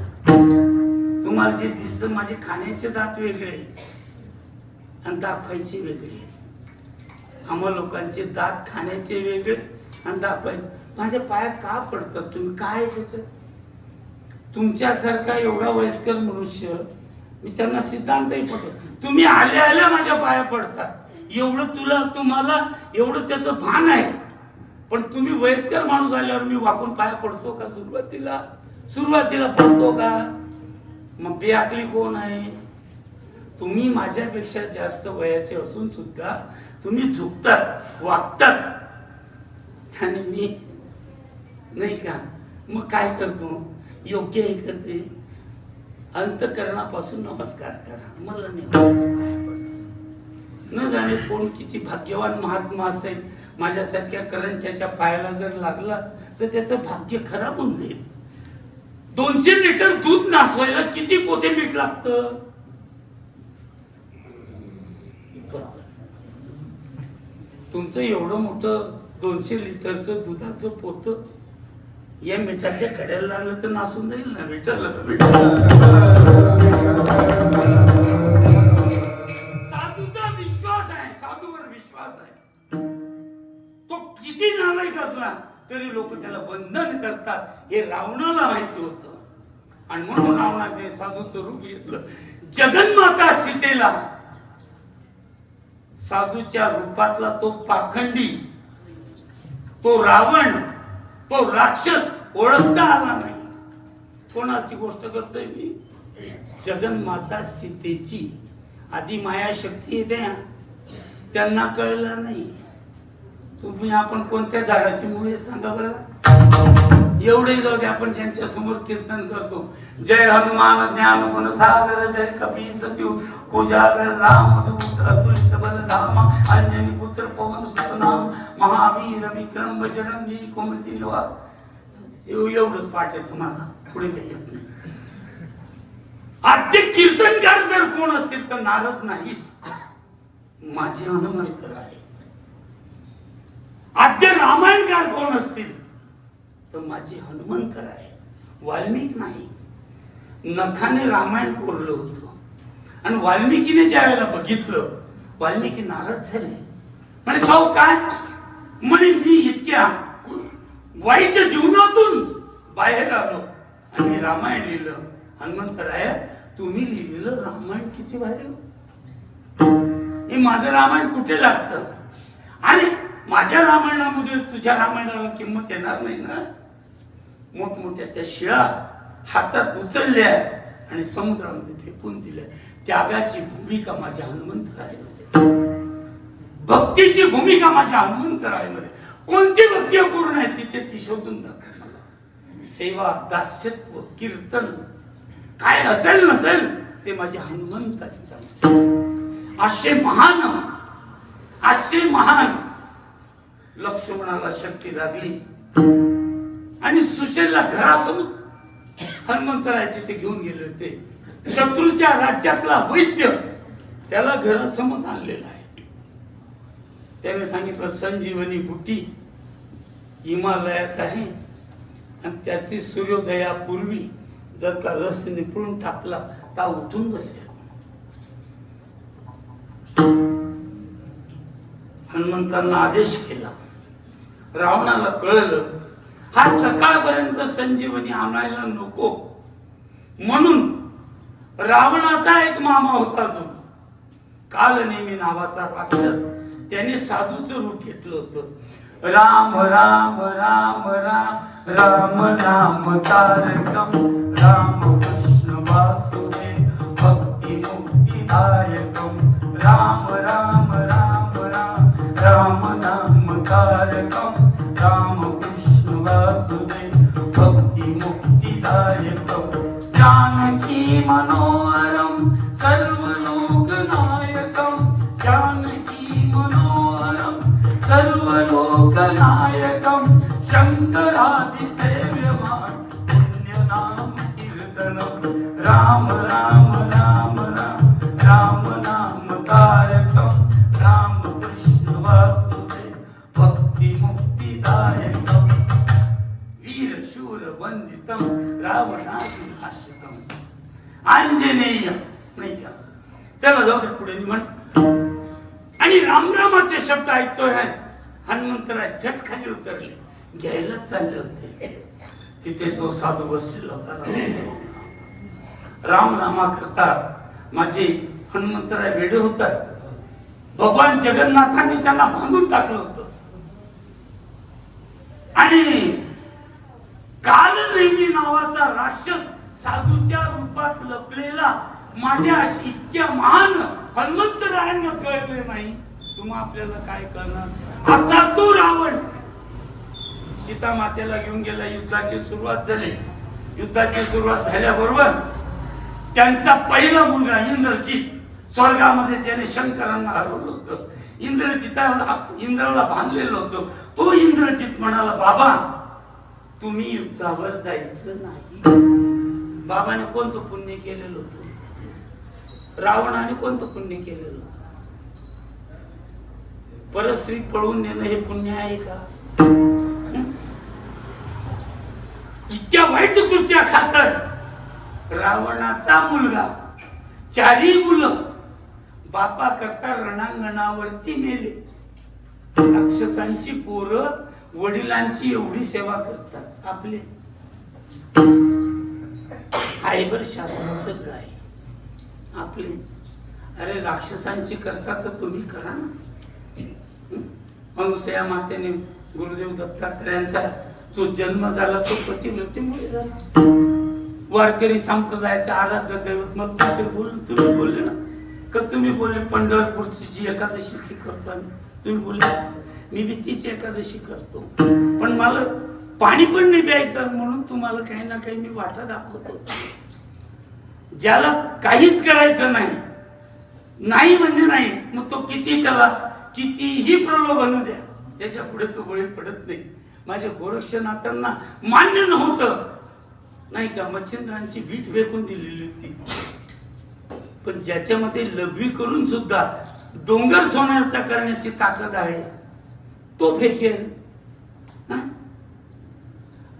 तुम्हाला जे दिसतं, माझे खाण्याचे दात वेगळे आणि दाखवायचे वेगळे. आम्हा लोकांचे दात खाण्याचे वेगळे आणि दाखवायचे. माझ्या पायात का पडतात तुम्ही? काय त्याच? तुमच्यासारखा एवढा वयस्कर मनुष्य, मी त्यांना सिद्धांतही पडतो, तुम्ही आल्या आल्या माझ्या पाया पडतात. एवढं तुम्हाला एवढं त्याचं भान आहे, पण तुम्ही वयस्कर माणूस आल्यावर मी वाकून पाया पडतो का? सुरुवातीला पडतो का? मग बेअक्कली कोण आहे? तुम्ही माझ्यापेक्षा जास्त वयाचे असून सुद्धा तुम्ही झुकतात, वागतात, आणि मी नाही का? मग काय करतो? योग्य हे करते. अंतःकरणापासून नमस्कार करा. मला नाही, न जाणे कोण किती भाग्यवान महात्मा असेल, माझ्यासारख्या करंट्याच्या पायाला जर लागला तर त्याचं भाग्य खराब होऊन जाईल. 200 लिटर दूध नासवायला किती पोते मीठ लागतं? तुमचं एवढं मोठं 200 लिटरचं दुधाचं पोत या मिठाच्या कड्याला लागलं तर नासून जाईल ना. विचारलं साधूचा विश्वास आहे, साधूवर विश्वास आहे. तो किती नालायक असला तरी लोक त्याला बंधन करतात, हे रावणाला माहिती होतं. आणि म्हणून रावणाने साधूचं रूप घेतलं. जगन्माता सीतेला साधूच्या रूपातला तो पाखंडी, तो रावण, तो राक्षस ओळखता आला नाही. कोणाची गोष्ट करतोय मी? जगन्माता सीतेची. आधी माया शक्ती येते, त्यांना कळलं नाही. तुम्ही आपण कोणत्या झाडाची मुळे सांगा बरं? एवढे जाऊ दे, आपण ज्यांच्या समोर कीर्तन करतो, जय हनुमान ज्ञान गुण सागर, जय कपी सत्यु उजागर, रामदूत अतुलित बलधाम, अंजनी पुत्र पवन सुत नाम, महावीर विक्रम बजरंगी कुमति निवार. एवढंच पाठ आहे तुम्हाला, पुढे काही येत नाही. आद्य कीर्तनकार जर कोण असतील तर नारद नाहीच, माझे हनुमंत आहे. आद्य रामायणकार कोण असतील तर माझे हनुमंत आहे, वाल्मिक नाही. नखाने रामायण कोरलं होतं आणि वाल्मिकीने ज्या वेळेला बघितलं, वाल्मिकी नाराज झाले. म्हणे जाऊ काय? म्हणे मी इतक्या वाईट जीवनातून बाहेर आलो आणि रामायण लिहिलं. हनुमंतराय, तुम्ही लिहिलेलं रामायण किती भारी हो. हे माझं रामायण कुठे लागतं? आणि माझ्या रामायणामध्ये तुझ्या रामायणाला किंमत येणार नाही ना. मोठमोठ्या त्या शिळा हातात उचलल्या आणि समुद्रामध्ये फेकून दिल्या. त्यागाची भूमिका माझ्या हनुमंतरायामध्ये, भक्तीची भूमिका माझ्या हनुमंतरायामध्ये. कोणती भक्ती अपूर्ण आहे तिथे ती शोधून दाखव मला. सेवा, दास्यत्व, कीर्तन, काय असेल नसेल ते माझ्या हनुमंताचे. असे महान लक्ष्मणाला शक्ती लागली आणि सुशेला घरासमोर हनुमंतराय तिथे घेऊन गेले होते. शत्रूच्या राज्यातला वैद्य त्याला घरासमोर आणलेला आहे. त्याने सांगितलं संजीवनी बुटी हिमालयात आहे आणि त्याची सूर्योदयापूर्वी जर का रस निपळून टाकला तर उठून बसेल. हनुमंतांना आदेश केला. रावणाला कळलं हा सकाळपर्यंत संजीवनी आणायला नको, म्हणून रावणाचा एक मामा होता जो कालनेमी नावाचा राक्षस, त्याने साधूचं रूप घेतलं होतं. राम राम राम राम राम नाम तारकम राम कृष्ण वासुदेव भक्ती मुक्तिदायकम राम राम राम राम राम नाम तारकम राम कृष्ण वासुदेव भक्ती मुक्तिदायकम जानकी मनोहरम सर्वलोकनायकम जानकी मनोहरम सर्वलोकनायकम शंकरादि सेव्यमान पुण्य नाम कीर्तनम राम राम राम राम राम नाम तारकम राम कृष्ण वासुदेव भक्ति मुक्तिदायकम वीर शूर वंदितम रावणादिनाशकम आंजनेय. नाही का? चला जाऊ दे पुढे निघून. आणि रामरामाचे शब्द ऐकतोय. हनुमंतराय झट खाली उतरले, घ्यायला चालले होते. तिथे जो साधू बसलेला होता रामनामा करता माझे हनुमंतराय वेडे होतात. भगवान जगन्नाथांनी त्यांना बांधून टाकलं होतं आणि कालनेमी नावाचा राक्षस साधूच्या रूपात लपलेला माझ्या इतक्या महान हनुमंतरायांना कळले नाही. तुम्हा आपल्याला काय कळणार. असा तो रावण सीता मातेला घेऊन गेला. युद्धाची सुरुवात झाली. युद्धाची सुरुवात झाल्याबरोबर त्यांचा पहिला मुलगा इंद्रजित स्वर्गामध्ये ज्याने शंकरांना हरवलं होतं, इंद्राला बांधलेलं होतं, तो इंद्रजित म्हणाला बाबा तुम्ही युद्धावर जायचं नाही. बाबाने कोणतं पुण्य केलेलं होतं? रावणाने कोणतं पुण्य केलेलं? परस्त्री पळून नेणं हे पुण्य आहे का? इतक्या वाईट कृत्या खातर रावणाचा मुलगा, चारी मुलं बापा करता रणांगणावरती मेले. राक्षसांची पोरं वडिलांची एवढी सेवा करतात. आपले आईवर शास्त्राचं काय आपले. अरे राक्षसांची करता तर तुम्ही करा ना. अनुसया मातेने गुरुदेव दत्तात्रयांचा जो जन्म झाला तो पतिव्रतेमुळे झाला. वारकरी संप्रदायाचा आराध्य दैवत मग तुम्ही बोलले ना का? तुम्ही बोलले पंढरपूरची जी एकादशी ती करतो आम्ही. तुम्ही बोलले मी बी तीच एकादशी करतो, पण मला पाणी पण नाही प्यायचं म्हणून तुम्हाला काही ना काही मी वाटा दाखवतो. ज्याला काहीच करायचं नाही म्हणजे नाही, मग तो किती त्याला कितीही प्रलोभन द्या, त्याच्या पुढे तो बळी पडत नाही. माझ्या गोरक्षनाथांना मान्य नव्हतं नाही का, मच्छिंद्रांची भीट फेकून दिलेली होती, पण ज्याच्यामध्ये लघवी करून सुद्धा डोंगर सोन्याचा करण्याची ताकद आहे तो फेकेल.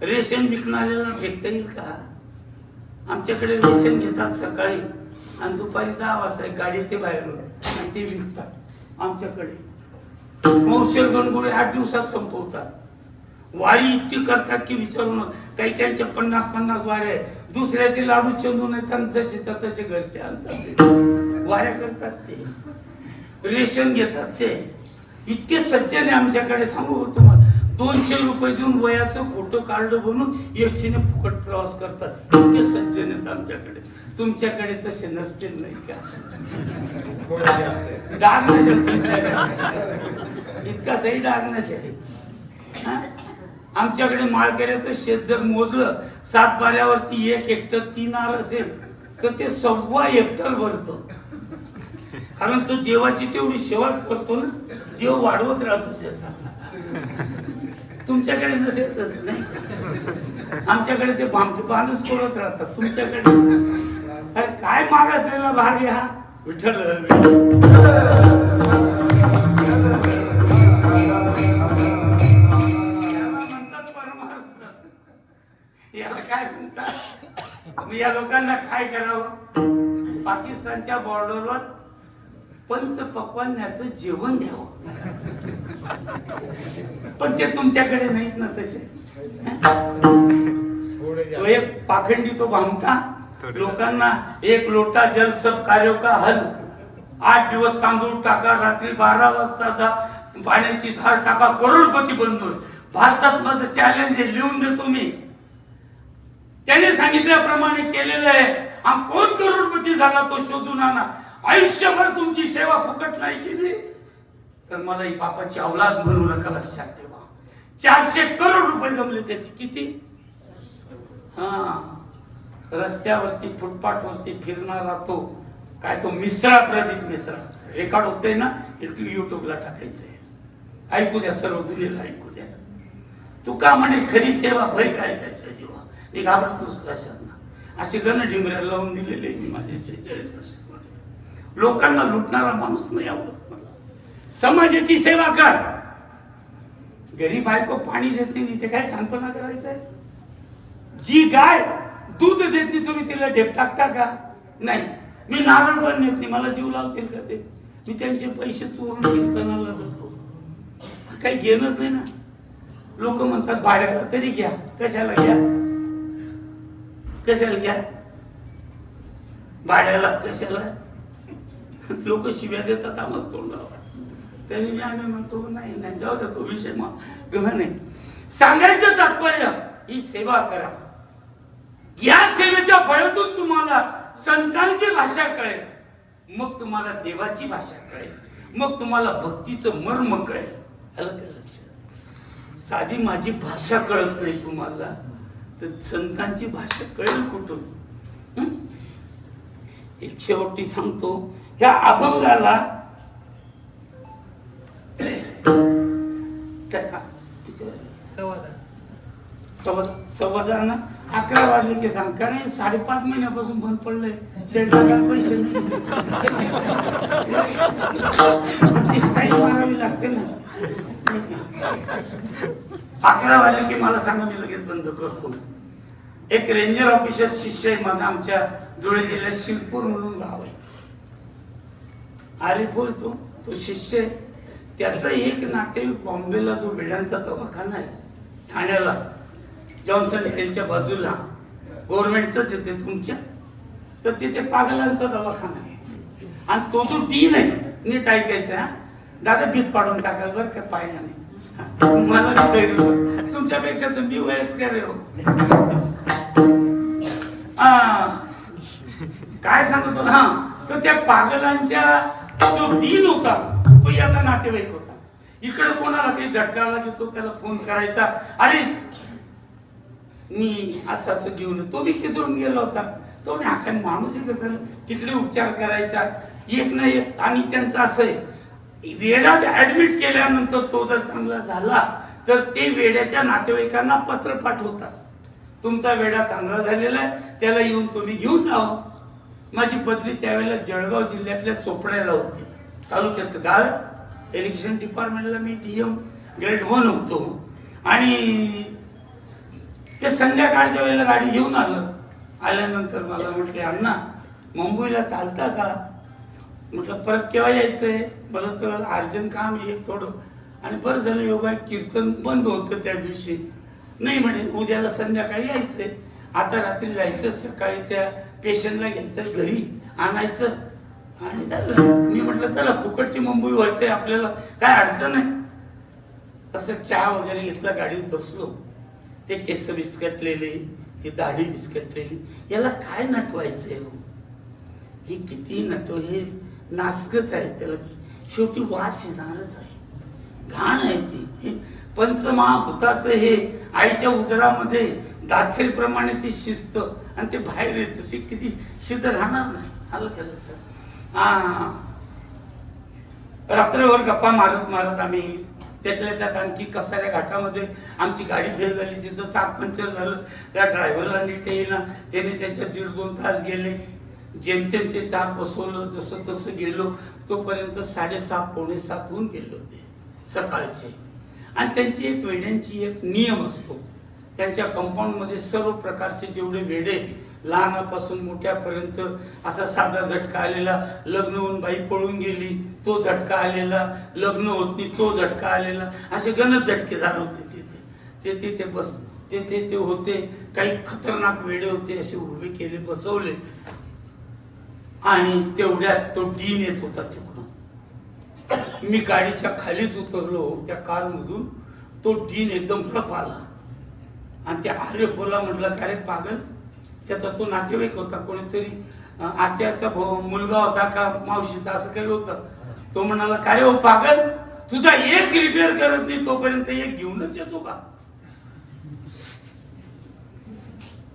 रेशन विकणाऱ्याला फेकता येईल का? आमच्याकडे रेशन घेतात सकाळी आणि दुपारी 10 वाजता गाडी ते बाहेर आणि ते विकतात आमच्याकडे. मौशर गणगुळे 8 दिवसात संपवतात. वारी इतकी करतात की विचारू नका. काही काहींच्या 50-50 वाऱ्या, दुसऱ्याचे लाडू चंदून येतात जसे तसे घरचे आणतात, वाऱ्या करतात ते, रेशन घेतात ते. इतके सज्जन आमच्याकडे सांगू तुम्हाला. 200 रुपये देऊन वयाचं खोटं कार्ड बनवून एसटीने फुकट प्रवास करतात. इतके सज्जन आहेत आमच्याकडे. तुमच्याकडे तसे नसतील नाही का? डाग नसेल तुमच्याकडे, इतका सही डाग नसेल. आमच्याकडे माळकऱ्याचं शेत जर मोजलं 7 बाऱ्यावरती 1 हेक्टर 3 आर असेल तर ते 1.25 हेक्टर भरतो. कारण तो देवाची तेवढी सेवाच करतो ना, देव वाढवत राहतो त्याचा. तुमच्याकडे नसेल तसं नाही, आमच्याकडे ते बांधच करत राहतात. तुमच्याकडे अरे काय मागासलेला भाग आहे हा. विठ्ठल म्हणतात परमार्थ, याला काय म्हणतात. या लोकांना काय करावं, पाकिस्तानच्या बॉर्डरवर पंचपक्वान्नाचं जेवण द्यावं. पण ते तुमच्याकडे नाहीत ना तसे. तो एक पाखंडी तो भामटा लोकांना एक लोटा जल सब कार्यों का हल, 8 दिवस तांदूळ टाका, रात्री 12 वाजता जा, पाण्याची धार टाका, करोडपती बनतोय. भारतात माझं चॅलेंज आहे, लिहून देतो मी. त्याने सांगितल्याप्रमाणे केलेलं आहे. कोण करोडपती झाला तो शोधून आणा. आयुष्यभर तुमची सेवा फुकट नाही केली तर मला ही पापाची औलाद म्हणू नका, लक्षात ठेवा. 400 करोड रुपये जमले त्याचे. किती? रस्त्यावरती फुटपाथवरती फिरणारा तो काय, तो मिश्रा, प्रदीप मिश्रा. रेकॉर्ड होते ना, युट्यूबला टाकायचंय. ऐकू द्या, सर्व दुनियेला ऐकू द्या. तू का म्हणे खरी सेवा भय काय त्याच्या जीवा. मी घाबरत नसतो अशांना. असे गण ढिमऱ्या लावून दिलेले मी माझे 46 वर्ष. लोकांना लुटणारा माणूस नाही आवडत मला. समाजाची सेवा कर. गरीब बायको पाणी देत नाही, ते काय सांगपणा करायचंय. जी गाय दूध देत नाही, तुम्ही तिला ढेप टाकता का? नाही. मी नारळ पण नेत नाही, मला जीव लावतील का ते. मी त्यांचे पैसे चोरून कीर्तनाला जातो, काही घेणंच नाही ना. लोक म्हणतात भाड्याला तरी घ्या. कशाला घ्या, कशाला घ्या भाड्याला, कशाला. लोक शिव्या देतात आम्हाला तोंडावर. तरी आम्ही म्हणतो नाही नाही, जाऊ द्या, तो विषय मग गहन आहे. सांगायचं तात्पर्य, ही सेवा करा. या सेवेच्या फळातून तुम्हाला संतांची भाषा कळेल, मग तुम्हाला देवाची भाषा कळेल, मग तुम्हाला भक्तीचं मर्म कळेल. आलं का लक्षात? साधी माझी भाषा कळत नाही तुम्हाला, तर संतांची भाषा कळेल कुठून. एक शेवटी सांगतो, ह्या अभंगाला सवादा ना 11 वाजले की सांग. कारण 5.5 महिन्यापासून बंद पडलंय. पैसे ती स्टाईल मारावी लागते ना. 11 वाजले की मला सांगा, मी लगेच बंद करतो. एक रेंजर ऑफिसर शिष्य आहे माझा, आमच्या धुळे जिल्ह्यात शिरपूर म्हणून गाव आहे. अरे बोलतो तो शिष्य आहे. त्याचा एक नातेवाईक बॉम्बेला, जो वेड्यांचा दवाखाना आहे ठाण्याला, जॉन्सन यांच्या बाजूला, गव्हर्नमेंटच येते तुमच्या, तर तिथे पागलांचा दवाखाना आहे. आणि तो जो डीन आहे, नीट ऐकायचं हा, दादा भीत पाडून टाकाल बरं का पायाने. मला तुमच्यापेक्षा तर मी वयस्कर हो. काय सांगतो हा, तर त्या पागलांच्या जो डीन होता तो याचा नातेवाईक होता. इकडे कोणाला काही झटका आला की तो त्याला फोन करायचा, अरे मी असाच घेऊन, तो बी किती गेला होता. तो हा काय माणूस आहे कसं, तिकडे उपचार करायचा एक ना एक. आणि त्यांचं असं आहे, वेड्यात ऍडमिट केल्यानंतर तो जर चांगला झाला तर ते वेड्याच्या नातेवाईकांना पत्र पाठवतात, तुमचा वेडा चांगला झालेला आहे, त्याला येऊन तुम्ही घेऊन जावा. माझी पत्नी त्यावेळेला जळगाव जिल्ह्यातल्या चोपड्याला होती, तालुक्याचं गाव. इरिगेशन डिपार्टमेंटला मी DM ग्रेड 1 होतो. आणि ते संध्याकाळच्या वेळेला गाडी घेऊन आल्यानंतर मला म्हटले, अण्णा मुंबईला चालता का? म्हटलं परत केव्हा यायचंय? मला तर अर्जंट काम आहे थोडं. आणि बरं झालं योगा कीर्तन बंद होतं त्या दिवशी. नाही म्हणे, उद्याला संध्याकाळी यायचंय, आता रात्री जायचं, सकाळी त्या पेशंटला घ्यायचं, घरी आणायचं आणि झालं. मी म्हटलं चला, फुकटची मुंबई व्हायचंय आपल्याला, काय अडचण आहे. तसं चहा वगैरे घेतला, गाडीत बसलो. ते केस विस्कटलेले, ती दाढी विस्कटलेली, याला काय नटवायचंय? हे किती नटव, हे नासकच आहे, त्याला शेवटी वास येणारच आहे, घाण आहे ती. हे पंचमहाभूताचं हे आईच्या उदरामध्ये ताथेप्रमाणे ती शिस्त आणि ते बाहेर येतं ते किती शिस्त राहणार नाही. आलं का लक्षात? रात्रभर गप्पा मारत मारत आम्ही त्यातल्या त्यात आणखी कसाऱ्या घाटामध्ये आमची गाडी फेल झाली, तिचं चाक पंक्चर झालं, त्या ड्रायव्हरला नीट येईना, त्याने त्याच्यात 1.5-2 तास गेले. जेमतेम ते चाक बसवलं, जसं तसं गेलो तोपर्यंत 6:30-6:45 होऊन गेले होते सकाळचे. आणि त्यांची एक वेड्यांची एक नियम असतो, त्यांच्या कंपाऊंडमध्ये सर्व प्रकारचे जेवढे वेडे लहानापासून मोठ्यापर्यंत, असा साधा झटका आलेला, लग्न होऊन बाई पळून गेली तो झटका आलेला, लग्न होत नाही तो झटका आलेला, असे गणच झटके झाले होते तिथे. ते बस ते होते. काही खतरनाक वेडे होते, असे उभे केले, बसवले. आणि तेवढ्यात तो डीन येत होता तिकडून. मी गाडीच्या खालीच उतरलो त्या कारमधून. तो डीन एकदम फ्लप आला आणि त्या आर्य बोला म्हटलं, काय पागल, त्याचा तो नातेवाईक होता, कोणीतरी आत्याचा मुलगा होता का मावशीचा, असं काही होतं. तो म्हणाला, काय हो पागल, तुझा एक रिपेअर करत नाही तोपर्यंत एक घेऊनच येतो का?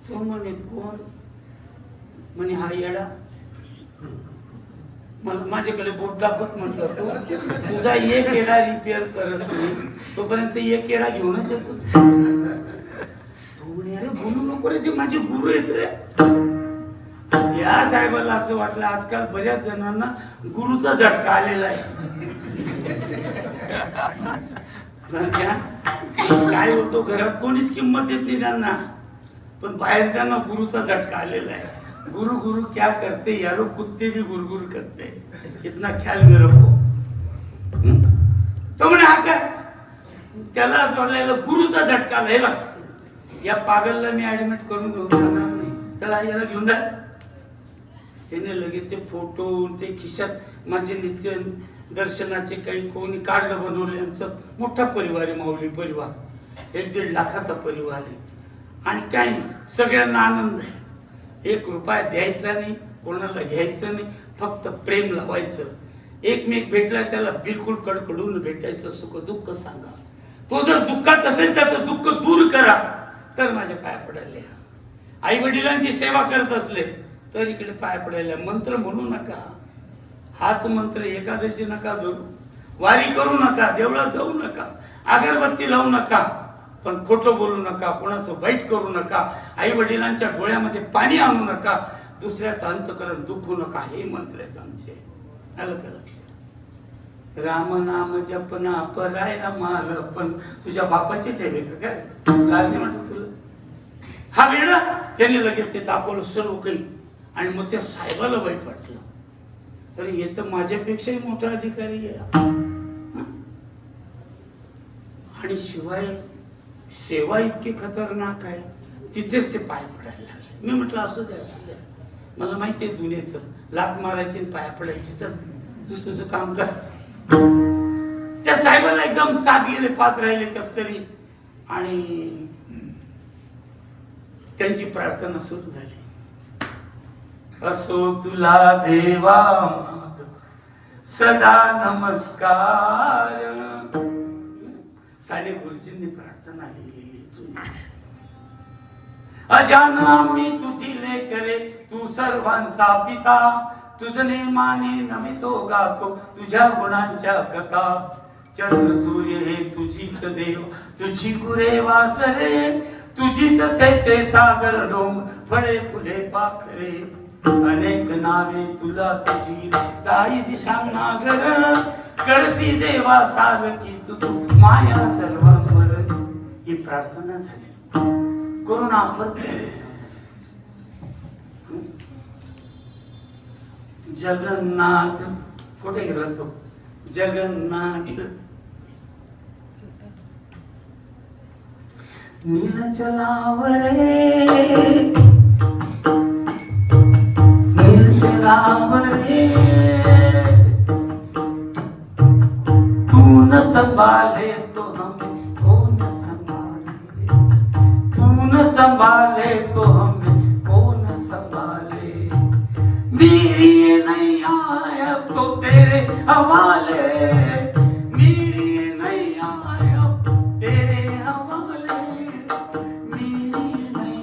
तो म्हणे, कोण? म्हणे, हा येडा. मला माझ्याकडे बोट दाखवत म्हटलं, तुझा एक येडा रिपेअर करत नाही तोपर्यंत एक येडा घेऊनच येतो. अरे बोलू नको रे, ते माझे गुरु आहेत रे. या साहेबाला असं वाटलं आजकाल बऱ्याच जणांना गुरुचा झटका आलेला आहे. काय होतो, घरात कोणीच किंमत देत नाही त्यांना, पण बाहेर त्यांना गुरुचा झटका आलेला आहे. गुरु गुरु क्या करते यारो, कुत्ते भी गुरगुर करते, इतना ख्याल में रखो. तो म्हणे, हा काय, त्याला असं वाटलं गुरुचा झटका आला, या पागलला मी ऍडमिट करून घेऊन जाणार नाही, चला याला घेऊन जा. त्याने लगेच ते फोटो, ते खिशात माझे नित्य दर्शनाचे काही कोणी कार्ड बनवले. आमचा मोठा परिवार आहे, माऊली परिवार, 1-1.5 लाखाचा परिवार आहे. आणि काय नाही, सगळ्यांना आनंद आहे. 1 रुपया द्यायचा नाही, कोणाला घ्यायचं नाही, फक्त प्रेम लावायचं. एकमेक भेटला त्याला बिलकुल कडकडून भेटायचं, सुख दुःख सांगा. तो जर दुःखात असेल त्याचं दुःख दूर करा, तर माझ्या पाया पडायला. आई वडिलांची सेवा करत असले तर इकडे पाया पडायला. मंत्र म्हणू नका, हाच मंत्र एकादशी नका धरू, वारी करू नका, देवळात जाऊ नका, अगरबत्ती लावू नका, पण खोटं बोलू नका, कोणाचं वाईट करू नका, आई वडिलांच्या डोळ्यामध्ये पाणी आणू नका, दुसऱ्याचं अंतकरण दुखू नका. हे मंत्र आहेत आमचे. आलं का लक्षात? राम नाम जपना पराया माल, पण तुझ्या बापाची ठेवे का काय लागले म्हणतो तुला? हा वेळा त्याने लगेच ते दाखवलं सर्व काही. आणि मग त्या साहेबाला वाईट वाटलं, तरी हे तर माझ्यापेक्षाही मोठा अधिकारी आहे. आणि शिवाय सेवा इतकी खतरनाक आहे, तिथेच ते पाय पडायला लागले. मी म्हटलं, असं द्या असं द्या, मला माहिती आहे दुनियेचं, लात मारायची पाया पडायची, चल तू तुझं काम कर. त्या साहेबाला एकदम 7 गेले 5 राहिले कस तरी. आणि त्यांची प्रार्थना सुरू झाली. असो तुला देवा माझा सदा नमस्कार. साने गुरुजींनी प्रार्थना लिहिलेली जुनी. अजाना मी तुझी लेकरे, तू सर्वांचा पिता, तुझने माने नमितो गातो तुझ्या गुणांच्या कथा. चंद्र सूर्य हे तुझीच देव, तुझी गुरे वासरे, तुझीच सेते सागर डोंग, फळे फुले पाखरे. अनेक नावे तुला तुझी, दाई दिशा नागर, करसी देवा सारखीच तू, माया सर्वांवर. ही प्रार्थना झाली. करून आपण जगन्नाथ कुठे गेला तो? जगन्नाथ नीलचलावरे, नीलचलावरे, तू न संभाले तो हमें कौन संभाले, तू न संभाले तो हमें कौन संभाले. मेरी नहीं आया तो तेरे हवाले, मेरी नहीं आया तेरे हवाले, मेरी नहीं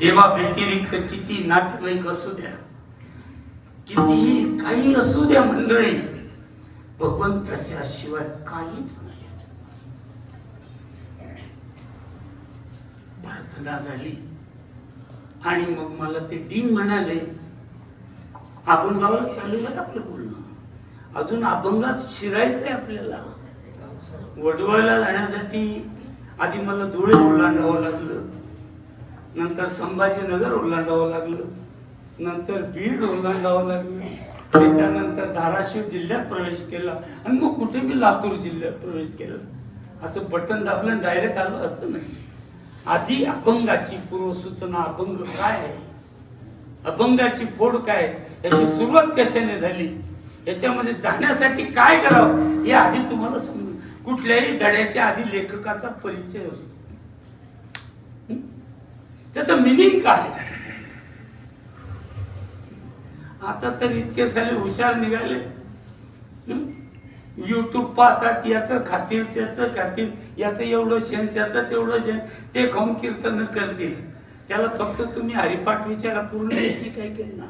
देवा व्यतिरिक्त किती नातेवाईक असू द्या, कितीही काही असू द्या मंडळी, भगवंताच्या शिवाय काहीच नाही. प्रार्थना झाली आणि मग मला ते डीन म्हणाले, अभंगावर चाललेलं आपलं बोलणं, अजून अभंगात शिरायचंय आपल्याला. वडवळला जाण्यासाठी आधी मला धुळे ओलांडावं लागलं, नंतर संभाजीनगर ओलांडावं लागलं, नंतर बीड ओलांडावं लागलं, त्याच्यानंतर धाराशिव जिल्ह्यात प्रवेश केला आणि मग कुठे मी लातूर जिल्ह्यात प्रवेश केला. असं बटन दाबलं डायरेक्ट आलो असं नाही. आधी अभंगाची पूर्वसूचना, अभंग काय आहे, अभंगाची फोड काय, याची सुरुवात कशाने झाली, याच्यामध्ये जाण्यासाठी काय करावं हे आधी तुम्हाला समजून. कुठल्याही धड्याच्या आधी लेखकाचा परिचय असतो, त्याचं मिनिंग काय. आता तर इतके सारे हुशार निघाले, युट्यूब पाहतात, याचं खातील त्याचं खातील, याचं एवढं शेण त्याचं तेवढं शेण, ते खाऊन कीर्तन करतील. त्याला फक्त तुम्ही हरिपाठ विचारा, पूर्ण काय केलं ना.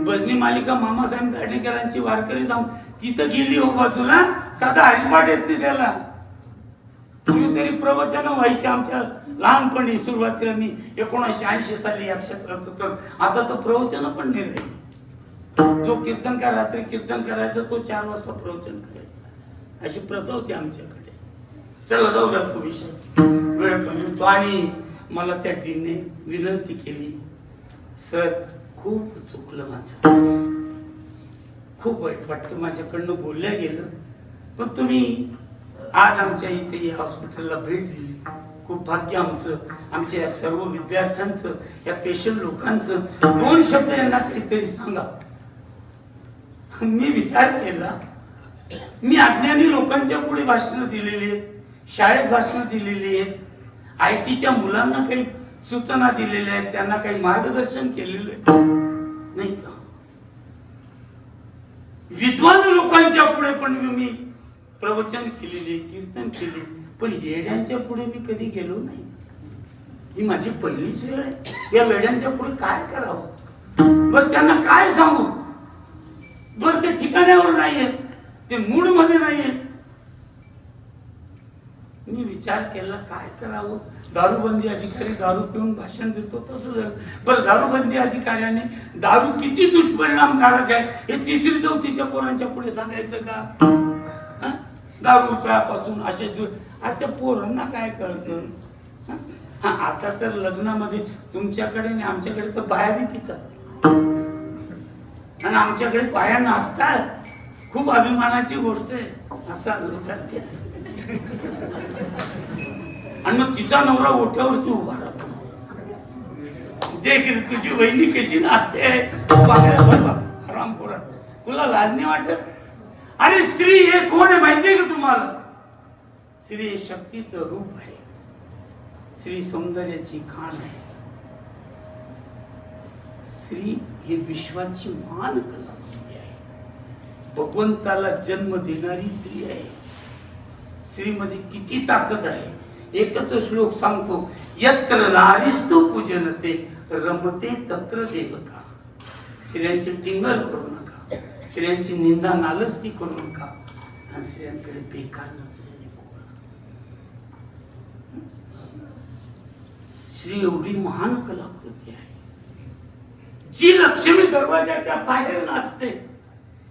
भजनी मालिका मामासाहेब दांडेकरांची वारकरी जाऊन तिथं गेली हो बाजूला, साधा हरिपाठ येत नाही त्याला. तुम्ही तरी प्रवचन व्हायचे आमच्या लहानपणी, सुरुवातीला मी 1980 साली या क्षेत्रात होतो. आता तर प्रवचन पण नाही राहिली. जो कीर्तनकार रात्री कीर्तन करायचा तो 4 वाजता प्रवचन करायचा, अशी प्रथा होती आमच्याकडे. चला जाऊ द्या तो विषय, वेळ कमी होतो. आणि मला त्या टीमने विनंती केली, सर खूप चुकलं माझं, खूप वाईट वाटतं, माझ्याकडनं बोलल्या गेलं, पण तुम्ही आज आमच्या इथे या हॉस्पिटलला भेट दिली, खूप भाग्य आमचं, आमच्या या सर्व विद्यार्थ्यांचं, या पेशंट लोकांचं. 2 शब्द यांना काहीतरी सांगा. मी विचार केला, मी अज्ञानी लोकांच्या पुढे भाषणं दिलेली आहेत, शाळेत भाषणं दिलेली आहेत, IT च्या मुलांना काही सूचना दिलेल्या आहेत, त्यांना काही मार्गदर्शन केलेलं नाही का. विद्वान लोकांच्या पुढे पण मी प्रवचन केलेले, कीर्तन केले, पण येड्यांच्या पुढे मी कधी गेलो नाही. ही माझी पहिलीच वेळ आहे. या वेड्यांच्या पुढे काय करावं, बरं त्यांना काय सांगू, बरं ते ठिकाणावर नाहीये, ते मूड मध्ये नाहीये. मी विचार केला काय करावं. दारूबंदी अधिकारी दारू पिऊन भाषण देतो तसं झालं. बरं दारूबंदी अधिकाऱ्याने दारू किती दुष्परिणामकारक आहे हे 3री 4थीच्या पोरांच्या पुढे सांगायचं का. दारूच्या पासून असे आता त्या पोरांना काय कळतं. आता तर लग्नामध्ये तुमच्याकडे आणि आमच्याकडे तर बाया बी पितात आणि आमच्याकडे बाया नाचतात. खूप अभिमानाची गोष्ट आहे. असं लोकांना आणि मग तिचा नवरा ओट्यावरती उभा राहतो, देख रे तुझी वहिनी कशी नाचते, आरामपुरा, तुला लाज नाही वाटत. अरे स्त्री हे कोण आहे माहितीये का तुम्हाला. स्त्री हे शक्तीचं रूप आहे, स्त्री सौंदर्याची खाण आहे, स्त्री ही विश्वाची मान कलावती आहे, भगवंताला जन्म देणारी स्त्री आहे. स्त्रीमध्ये किती ताकद आहे. एकच श्लोक सांगतो, यत्र नारीस्तु पूजनते रमते तत्र देवता. स्त्रियांची टिंगल करू नका, स्त्रियांची निंदा नालस्ती करू नका, आणि स्त्रियांकडे बेकार नजरेने बघू नका. स्त्री एवढी महान कलाकृती आहे, जी लक्ष्मी दरवाजाच्या बाहेर नाचते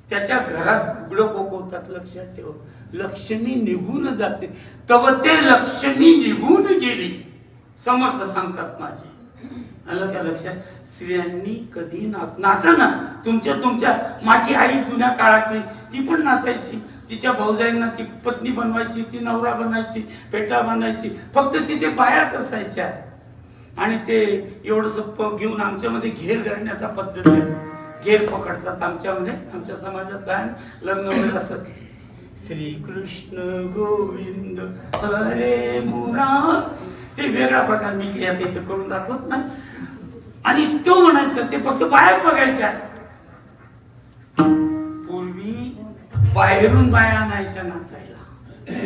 त्याच्या घरात घुगडं पोकवतात. लक्षात ठेव, लक्ष्मी निघून जाते तव ते लक्ष्मी निघून गेली. समर्थ सांगतात माझे, आलं का लक्षात. स्त्रियांनी कधी नाचा ना तुमच्या माझी आई जुन्या काळातली ती पण नाचायची. तिच्या भाऊजाईंना ती पत्नी बनवायची, ती नवरा बनायची, पेटा बनायची, फक्त तिथे बायाच असायच्या. आणि ते एवढंसं घेऊन आमच्यामध्ये घेर घालण्याचा पद्धत आहे, घेर पकडतात आमच्यामध्ये, आमच्या समाजात बाया लग्न वगैरे असत. श्री कृष्ण गोविंद हरे मुरारी, ते वेगळा प्रकार मी इथे करून दाखवत नाही. आणि तो म्हणायचं ते फक्त बाहेर बघायच्या. पूर्वी बाहेरून बाया आणायच्या नाचायला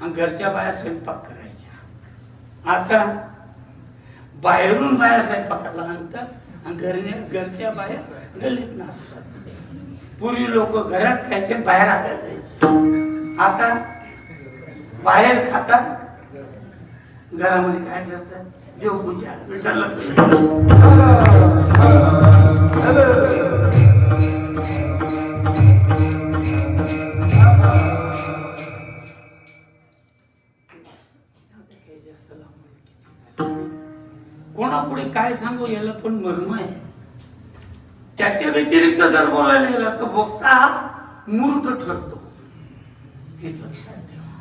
आणि घरच्या बाया स्वयंपाक करायच्या. आता बाहेरून बाया स्वयंपाकाला आणतात आणि घरच्या बाया गल्लीत नसतात. पूर्वी लोक घरात खायचे बाहेर आगायला जायचे. आता बाहेर खातात, घरामध्ये काय करतात? देवपूजा, विठ्ठल. कोणापुढे काय सांगू याला पण मर्म आहे. त्याच्या व्यतिरिक्त जर बोलायला गेलं तर भोगता मूर्ख ठरतो. हे लक्षात ठेवा.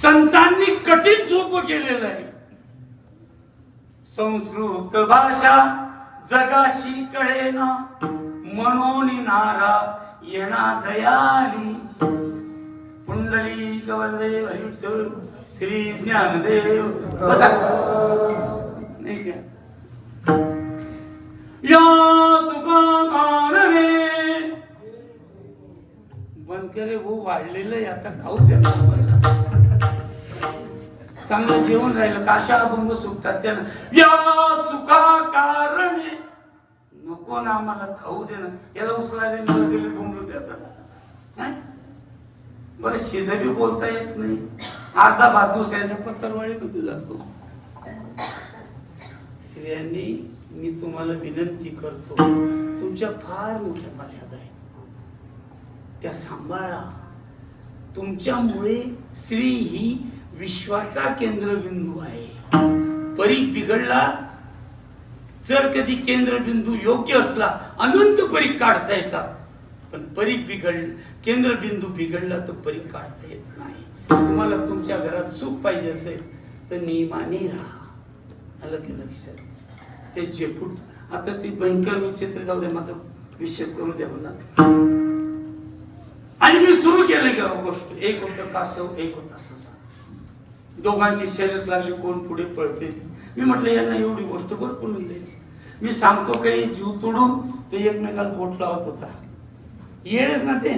संतांनी कठीण झोप केलेलं आहे. संस्कृत भाषा जगाशी कळेना, म्हणून नारा येणा दयाली. पुंडलिक वरदेव विठ्ठल श्री ज्ञानदेव. बसा. नाही का? या तुका कारणे बंद करे भाऊ, वाढलेलं आता खाऊ द्या. चांगलं जेवण राहिलं काशा अभंग सुटतात त्यानं. या सुखा कारणे नको ना आम्हाला खाऊ दे ना. याला उचलायला मला गेले बोंबलू देतात. बरं शेजारी बोलता येत नाही. अर्धा भात दुसऱ्याच्या पत्तरवाळी कधी जातो. स्त्रियांनी मी तुम्हाला विनंती करतो, तुमच्या फार मोठ्या मर्यादा आहे, त्या सांभाळा. तुमच्यामुळे स्त्री ही विश्वाचा केंद्रबिंदू आहे. परीघ बिघडला, जर कधी केंद्रबिंदू योग्य असला अनंत परीघ काढता येतात. पण परीघ केंद्रबिंदू बिघडला तर परीघ काढता येत नाही. तुम्हाला तुमच्या घरात सुख पाहिजे असेल तर नियमाने राहा. आलं की लक्षात? ते जेपूट आता ती भयंकर विचित्र जाऊ दे, माझा विषय करू द्या मला. आणि मी सुरू केलं की गोष्ट. एक होतं कासव, एक होता ससा. दोघांची शर्यत लागली, कोण पुढे पळते. मी म्हटलं यांना एवढी गोष्ट बरं करून दे. मी सांगतो काही जीव तोडून ते एकमेकाला बोट लावत होता. येडेच ना ते.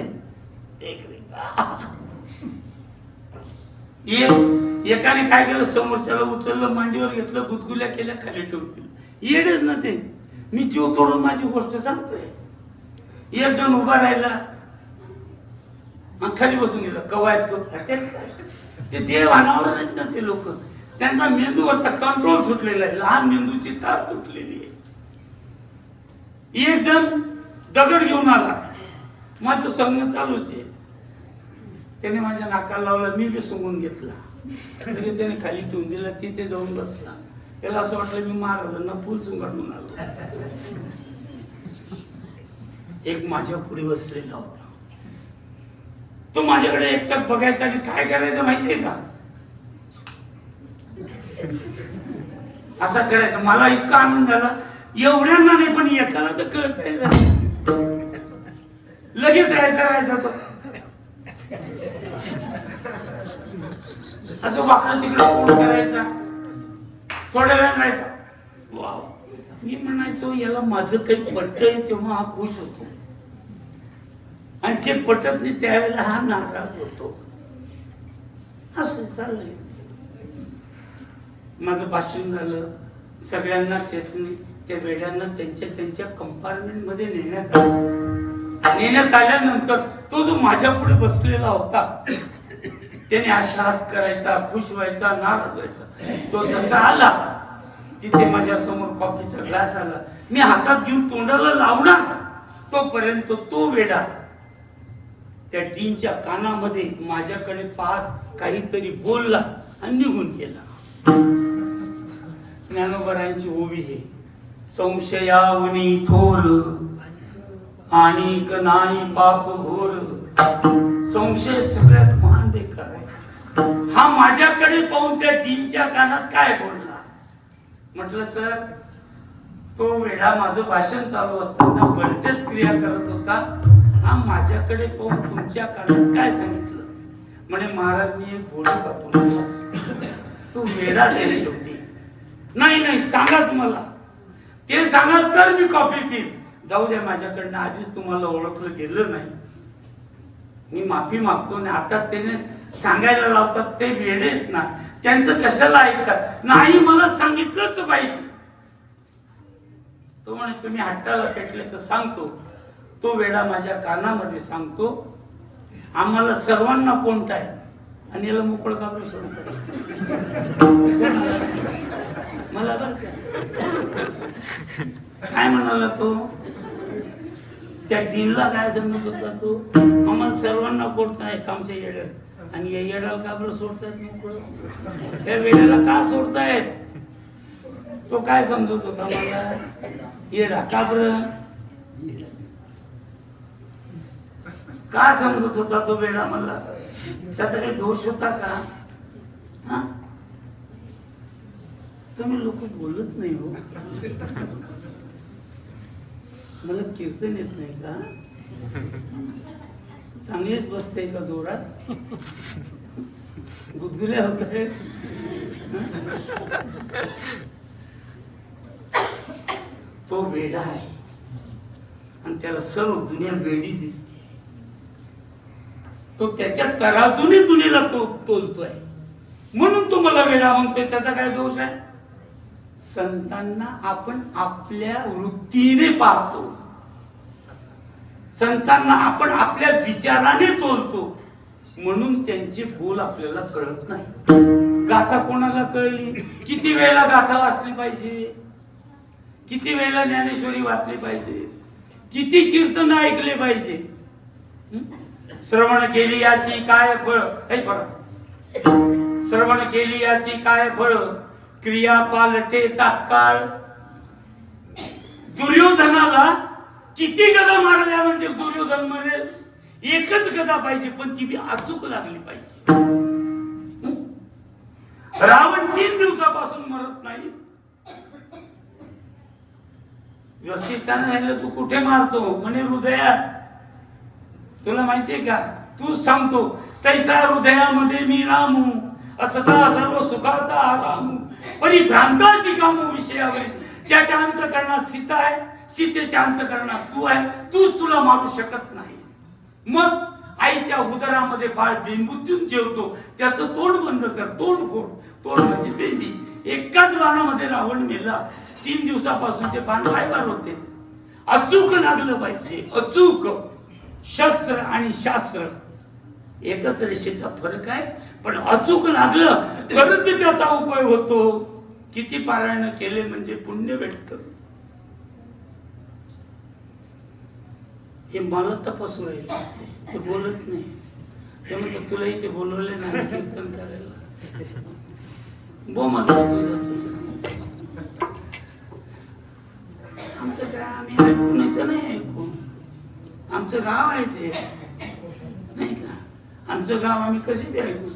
एकाने काय केलं, समोरच्याला उचललं, मांडीवर घेतलं, गुदगुल्या केल्या, खाली ठेवून दिलं. येडेच ना ते. मी जीव तोडून माझी गोष्ट सांगतोय. एक जण उभा राहिला खाली बसून गेला, कवायत ते देव अनावर आहेत ना ते लोक. त्यांचा मेंदूवरचा कंट्रोल सुटलेला आहे. लहान मेंदूची तार तुटलेली आहे. एक जण दगड घेऊन आला, माझं सांगणं चालूच आहे. त्याने माझ्या नाकाला लावला, मी बी सोंगून घेतला. तरी त्याने खाली ठेवून दिला, तिथे जाऊन बसला. त्याला असं वाटलं मी महाराजांना फुल चुंगाडून आलो. एक माझ्या पुढे बसलेला होता. तो माझ्याकडे एकटाक बघायचा आणि काय करायचं माहितीये का, असा करायचा. मला इतका आनंद झाला. एवढ्यांना नाही पण एकाला तर कळतंय. लगेच राहायचा तो असं वाकडं तिकडे कोण करायचा. थोड्या वेळ राहायचा. वाव. मी म्हणायचो याला माझं काही पटतंय तेव्हा हा खुश होतो, आणि जे पटत नाही त्यावेळेला हा नाराज होतो. असं चाललंय. माझं भाषण झालं. सगळ्यांना त्या वेड्यांना त्यांच्या त्यांच्या कंपार्टमेंट मध्ये नेण्यात आल्यानंतर तो जो माझ्या पुढे बसलेला होता त्याने आश्वाद करायचा, खुश व्हायचा, नाराज व्हायचा. तो जसा आला तिथे माझ्या समोर कॉफीचा ग्लास आला. मी हातात घेऊन तोंडाला लावणार तोपर्यंत तो वेडा त्या डीनच्या कानामध्ये माझ्याकडे पाहत काहीतरी बोलला आणि निघून गेला. ज्ञानोबरायांची ओवी आहे, संशयावनी थोर आणिक नाही पाप घोर. संशय सगळ्यात महान बेकार आहे. हा माझ्याकडे पाहून त्या डीनच्या कानात काय बोलला. म्हटलं सर, तो वेडा माझं भाषण चालू असताना भलतेच क्रिया करत होता. हा माझ्याकडे पाहून तुमच्या कानात काय सांगितलं. म्हणे महाराज मी एक बोलू का तुला, तू वेडाच आहे शेवटी. नाही सांगा तुम्हाला, ते सांगा तर मी कॉफी पीन. जाऊ द्या, माझ्याकडनं आधीच तुम्हाला ओळखलं गेलं नाही. मी माफी मागतो. आणि आता त्याने सांगायला लावतात ते वेडे आहेत ना, त्यांचं कशाला ऐकतात? नाही, मला सांगितलंच पाहिजे. तो म्हणे तुम्ही हट्टाला पेटले तर सांगतो. तो वेडा माझ्या कानामध्ये सांगतो, आम्हाला सर्वांना कोणता आहे आणि याला मोकळं काबरे सोडत मला बरं काय म्हणाला तो? त्या डीनला काय समजत होता तो? आम्हाला सर्वांना कोणता आहे आमच्या येड्याला, आणि या येड्याला काबरं सोडतायत मोकळं? त्या वेड्याला का सोडतायत? तो काय समजत होता मला? येडा काबरं का समजत होता तो वेडा मला? त्याचा काही दोष होता का? हा, तुम्ही लोक बोलत नाही हो. मला कीर्तन येत नाही का? चांगलेच बसते का जोरात? गुदगुल्या होत आहे. तो वेडा आहे आणि त्याला सर्व दुनिया वेडी दिसते. तो त्याच्या तराजूने दुनियेला तो तोलतोय, म्हणून तो मला वेडा म्हणतोय. त्याचा काय दोष आहे? संतांना आपण आपल्या वृत्तीने पाहतो, संतांना आपण आपल्या विचाराने तोलतो, म्हणून त्यांचे बोल आपल्याला कळत नाही. गाथा कोणाला कळली? किती वेळेला गाथा वाचली पाहिजे, किती वेळेला ज्ञानेश्वरी वाचली पाहिजे, किती कीर्तन ऐकले पाहिजे. श्रवण केली याची काय फळ? श्रवण केली याची काय फळ? क्रिया पालटे तात्काळ. दुर्योधनाला किती गदा मारल्या म्हणजे दुर्योधन मरेल? एकच गदा पाहिजे, पण ती बी अचूक लागली पाहिजे. रावण 3 दिवसापासून मरत नाही. वसिष्ठाने तू कुठे मारतो? म्हणे हृदयात. तुला माहितीये का? तू सांगतो तैसा हृदयामध्ये मी रामू, असता सर्व सुखाचा आरामू, परिभ्रांताची कामू विषयावर. त्याच्या अंतकरणात सीता आहे, सीतेच्या अंतकरणात तू आहे. तूच तुला मारू शकत नाही. मग आईच्या उदरामध्ये बाळ बिंबूतून जेवतो, त्याचं तोंड बंद कर, तोंड फोड. तोंड म्हणजे बेंबी. एकाच बाणामध्ये रावण मेला. 3 दिवसापासूनचे बाण पायवार होते. अचूक लागलं पाहिजे, अचूक. शस्त्र आणि शास्त्र एकच रेषेचा फरक आहे, पण अचूक लागलं तरच त्याचा उपयोग होतो. किती पारायण केले म्हणजे पुण्य भेटत. हे मला तपासू राहिले, ते बोलत नाही. ते म्हणतात तुला इथे बोलवले नाही कीर्तन करायला. बो माझा आमचं काय आम्ही ऐकू नाही तर नाही ऐकू. आमचं गाव आहे ते, नाही का? आमचं गाव आम्ही कशी ते ऐकू?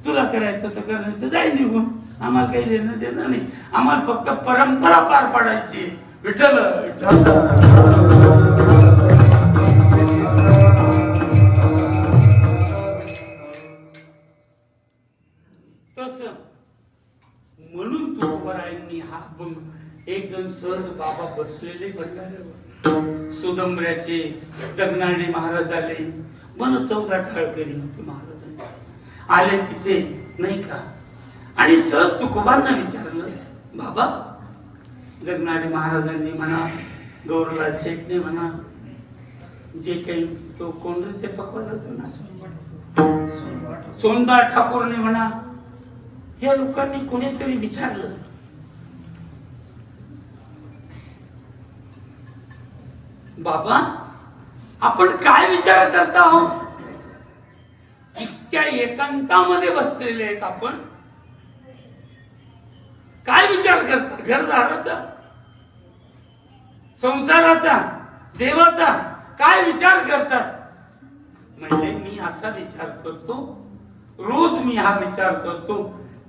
तुला करायचं तर करायचं, जाय निघून. आम्हाला काही देणं देणं नाही. आम्हाला फक्त परंपरा पार पाडायची. विठ्ठल तस म्हणून तुकोबारायांनी हा एक जण सहज बाबा बसलेले भंडाऱ्यावर, सुदंबऱ्याचे जगनाडे महाराज आले. मन 14 टाळकरी महाराज आले तिथे, नाही का? आणि सहज तुकोबांना विचारलं, बाबा जगनाडे महाराजांनी म्हणा, गौरलाल शेठने म्हणा, जे काही तो कोण रे ते पकवायला होतं ना, सोनबा ठाकूरने म्हणा, या लोकांनी कोणीतरी विचारलं, बाबा आपण काय विचार करता आहोत? इतक्या एकांतामध्ये बसलेले आहेत आपण, काय विचार करता? घरदाराचा, संसाराचा, देवाचा काय विचार करतात? म्हणजे मी असा विचार करतो, रोज मी हा विचार करतो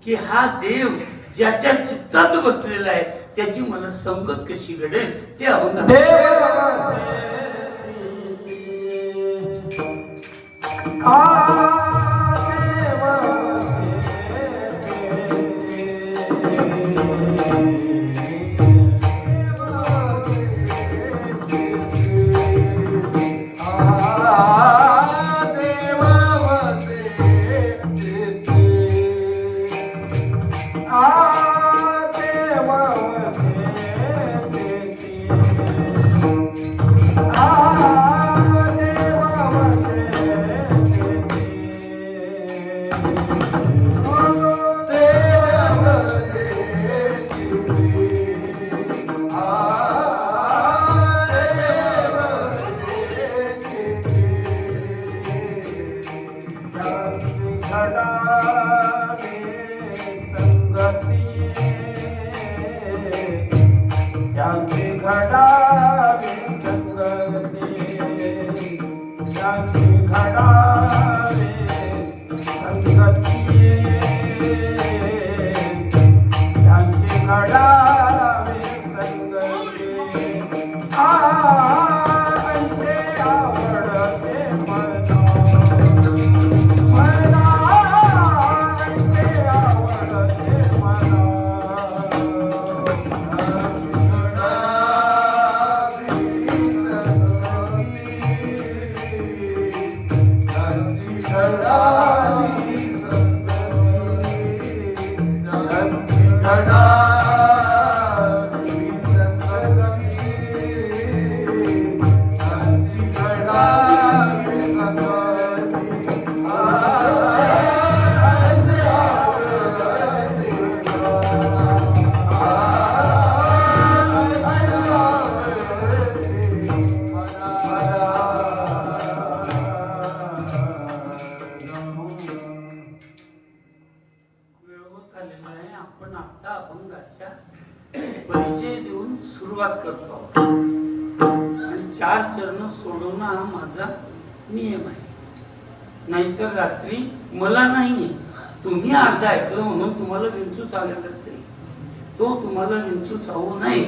की हा देव ज्याच्या चित्तात बसलेला आहे त्याची मला संगत कशी घडेल ते अभंग. करतो आणि 4 चरण सोडवणं हा माझा नियम आहे. नाहीतर रात्री मला नाही, तुम्ही अर्धा ऐकलं म्हणून तुम्हाला विंचू चावल्या करते, तो तुम्हाला विंचू चावू नये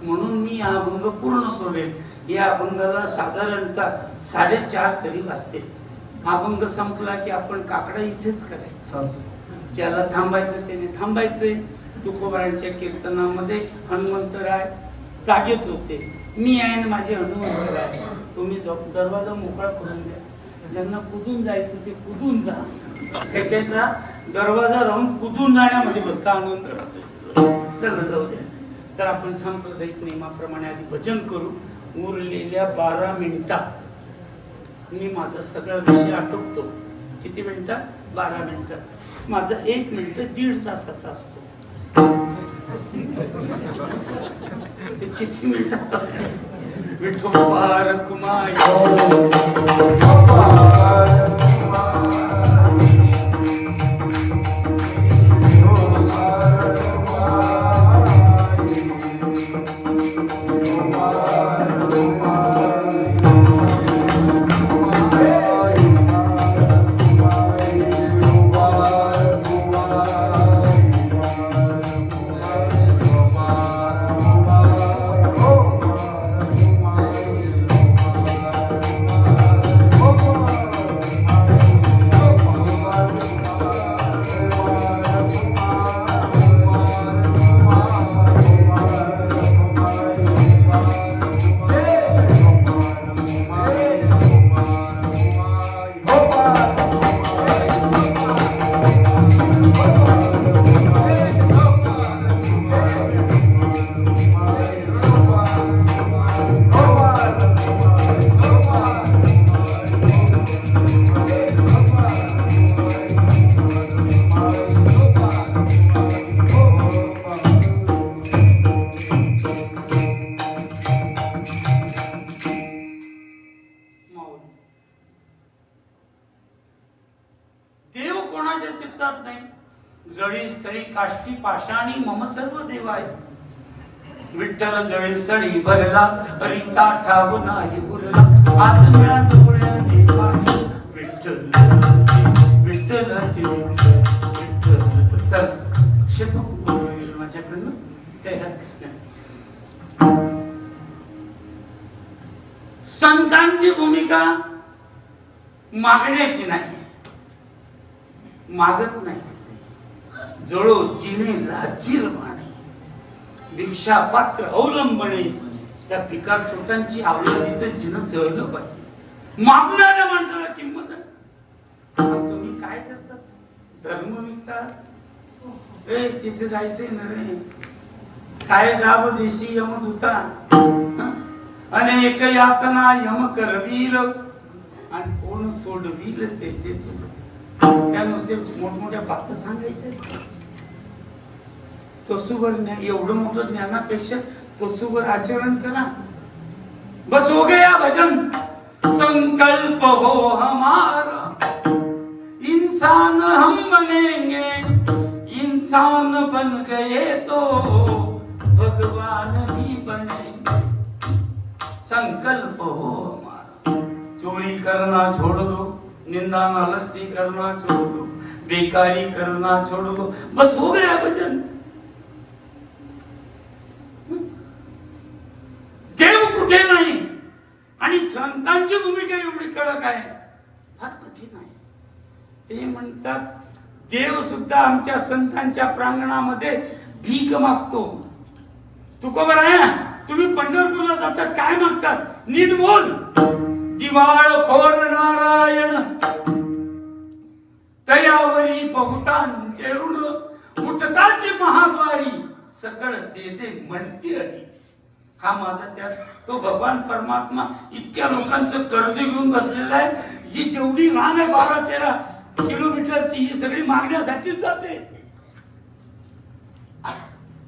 म्हणून मी हा अभंग पूर्ण सोडेल. या अभंगाला साधारणतः 4:30 तरी वाजते. अभंग संपला की आपण काकडा इथेच करायचं, ज्याला थांबायचं त्याने थांबायचंय. तुकोबारांच्या कीर्तनामध्ये हनुमंतराय जागेच होते, मी आहे ना माझे हनुमंतराय, तुम्ही दरवाजा मोकळा करून द्या, ज्यांना कुदून जायचं ते कुदून जा. त्याला दरवाजा राहून कुदून जाण्यामध्ये भक्ता आनंद राहतो, त्याला जाऊ द्या. तर आपण सांप्रदायिक नियमाप्रमाणे आधी भजन करू. उरलेल्या 12 मिनिटात मी माझा सगळा विषय आटोपतो. किती मिनिटात? 12 मिनिटात. माझा 1 मिनिट 1.5 तासाचा असतो. किती मिनिटात? विठोबार कुमार काष्टी पाषाणी मम सर्व देवाय. विठ्ठल जळी स्थळी भरला रिता ठाव नाही उरला. आज मिळा डोळ्याने पाणी विठ्ठल विठ्ठलाची विठ्ठल. चल शिकव माझ्याकडनं काय. संतांची भूमिका मागण्याची नाही, मागत नाही. जळो जिने लाजीर माने भिक्षा पात्र अवलंबणे. त्या भिकार छोट्यांची आवलादीचं जिनं जळलं पाहिजे. मागणाऱ्या माणसाला किंमत आहे. तुम्ही काय करतात? धर्म विकतात. तिथे जायचंय ना रे, काय जाब देशी यमदूता अनेक यातना यम करवील आणि कोण सोडवील ते तुझं. त्या नुसते मोठमोठ्या बाता सांगायच्या. तसुवर एवढं मोठं ज्ञानापेक्षा तसुवर आचरण करा. बस हो गया भजन. संकल्प हो हमारा इंसान हम बनेंगे, इंसान बन गए तो भगवान ही बनेंगे. संकल्प हो हमारा. चोरी करना छोड़ दो, निंदा नालस्ती करना छोड़ दो, बेकारी करना छोड़ दो. बस हो गया भजन. देव कुठे नाही आणि संतांची भूमिका एवढी कडक आहे, फार कठीण आहे. ते म्हणतात देव सुद्धा आमच्या संतांच्या प्रांगणामध्ये भीक मागतो. तुकोबर आहे, तुम्ही पंढरपूरला जातात काय मागतात? नीट बोल. दिवाळखोर नारायण तयावरी बहुतांचे ऋण, उठताची महाद्वारी सकळ ते म्हणते हरी. हा माझा त्यात तो भगवान परमात्मा इतक्या लोकांचं कर्ज घेऊन बसलेला आहे. जी जेवढी रान आहे 12-13 किलोमीटरची, ही सगळी मागण्यासाठीच जाते.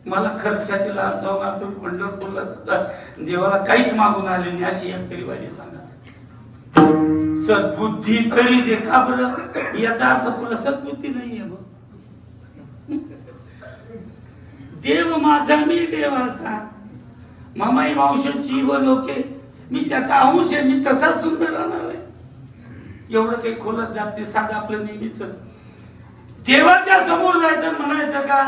मला खर्चाची लाल जाऊन तुम्ही पंढरपूरला जातात, देवाला काहीच मागून आले नाही अशी एक तरी वारी सांगा. सद्बुद्धी तरी देखा बरं. याचा अर्थ तुला सद्बुद्धी नाहीये. देव माझा मी देवाचा. मामाई मावशीची व लोके मी त्याचा अंश आहे, मी तसा सुंदर राहणार आहे. एवढं काही खोलत जात नाही, साधं आपलं नेहमीच. देवाच्या समोर जायचं म्हणायचं का,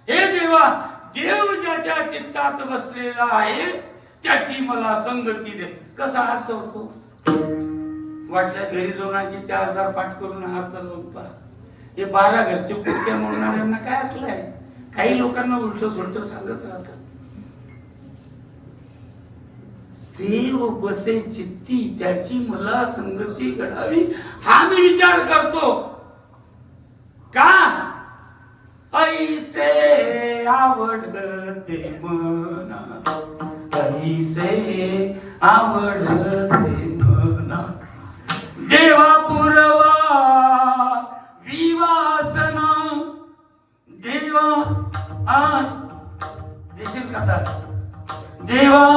हे देवा, देव ज्याच्या चित्तात बसलेला आहे त्याची मला संगती दे. कसा अर्थ होतो? वाटल्या घरी जोनाची 4000 पाठ करून अर्थ लोक हे 12 घरचे पुढच्या म्हणणाऱ्यांना काय ऐकलंय? काही लोकांना उलट सुलट सांगत राहतात. देव बसे चित्ती त्याची मला संगती घडावी हा मी विचार करतो. का ऐसे आवडते मना, ऐसे आवडते मना, देवा पुरवा विवासना, देवा देशील कथा, देवा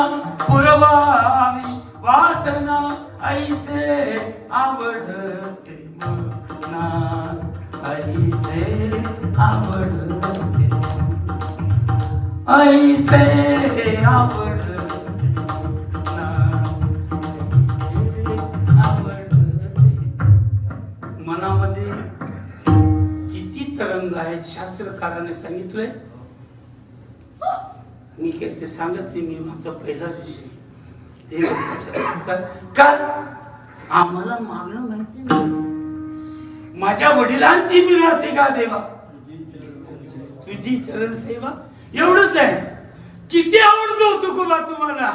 पुरवावी वासना, ऐसे आवडते मना, ऐसे आवडते, ऐसे आवडते मना, ऐसे आवडते. मनामध्ये किती तरंग आहेत शास्त्रकाराने सांगितलंय. मी काय ते सांगत नाही, मी माझा पहिला विषय का आम्हाला मागणं माहिती नाही. माझ्या वडिलांची मिरास आहे का देवा, तुझी चरण सेवा, एवढंच आहे. किती आवडतो तुकोबा तुम्हाला.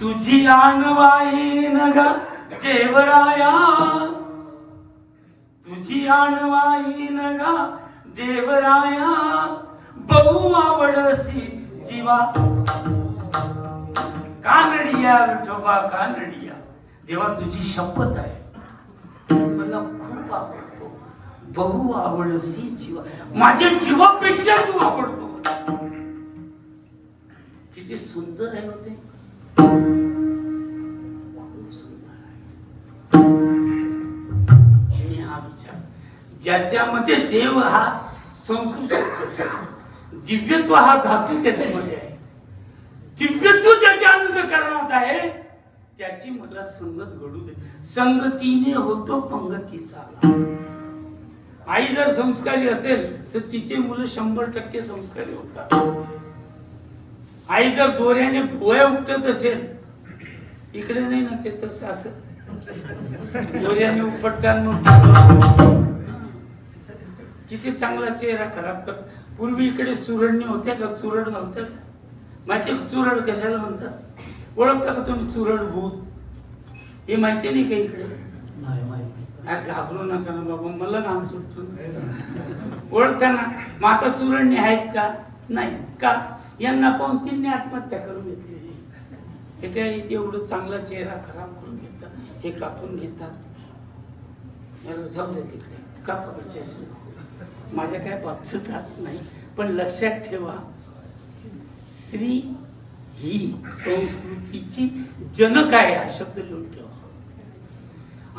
तुझी आणवाई नगा देवराया, तुझी आणवाई नगा देवराया, बहु आवडसी जीवा. कानडिया विठोबा कानडिया, देवा तुझी शपथ आहे, मला खूप आवडतो. बहु आवडसी जीवा, माझ्या जीवापेक्षा तू आवडतो. किती सुंदर आहे होते. ज्याच्यामध्ये देव हा संस्कृत, दिव्यत्व हा धातू त्याच्यामध्ये आहे, दिव्यत्व ज्याच्या अंतःकरणात आहे त्याची मला संगत घडू दे. संगतीने होतो पंगतीचा. आई जर संस्कारी असेल तर तिचे मुलं 100% संस्कारी होतात. आई जर दोऱ्याने भुवया उपटत असेल, इकडे नाही ना ते तसं असं दोऱ्याने उपटताना किती चांगला चेहरा खराब कर. पूर्वी इकडे चुरडणी होत्या का, चुरड नव्हत्या. माहिती चुरड कशाला म्हणतात? ओळखता का तुम्ही चुरड भूत? हे माहिती नाही का इकडे? घाबरू नका ना बाबा, मला नाम सुटतो. ओळखता ना? मग आता चुरडणी आहेत का? नाही का? यांना पाहून तिने आत्महत्या करून घेतलेली. हे काय एवढं चांगला चेहरा खराब करून घेतात, हे कापून घेतात. जाऊ दे तिकडे, कापा चेहरा. माझ्या काय बाबतीत जात नाही, पण लक्षात ठेवा, स्त्री ही संस्कृतीची जनक आहे हा शब्द लिहून ठेवा.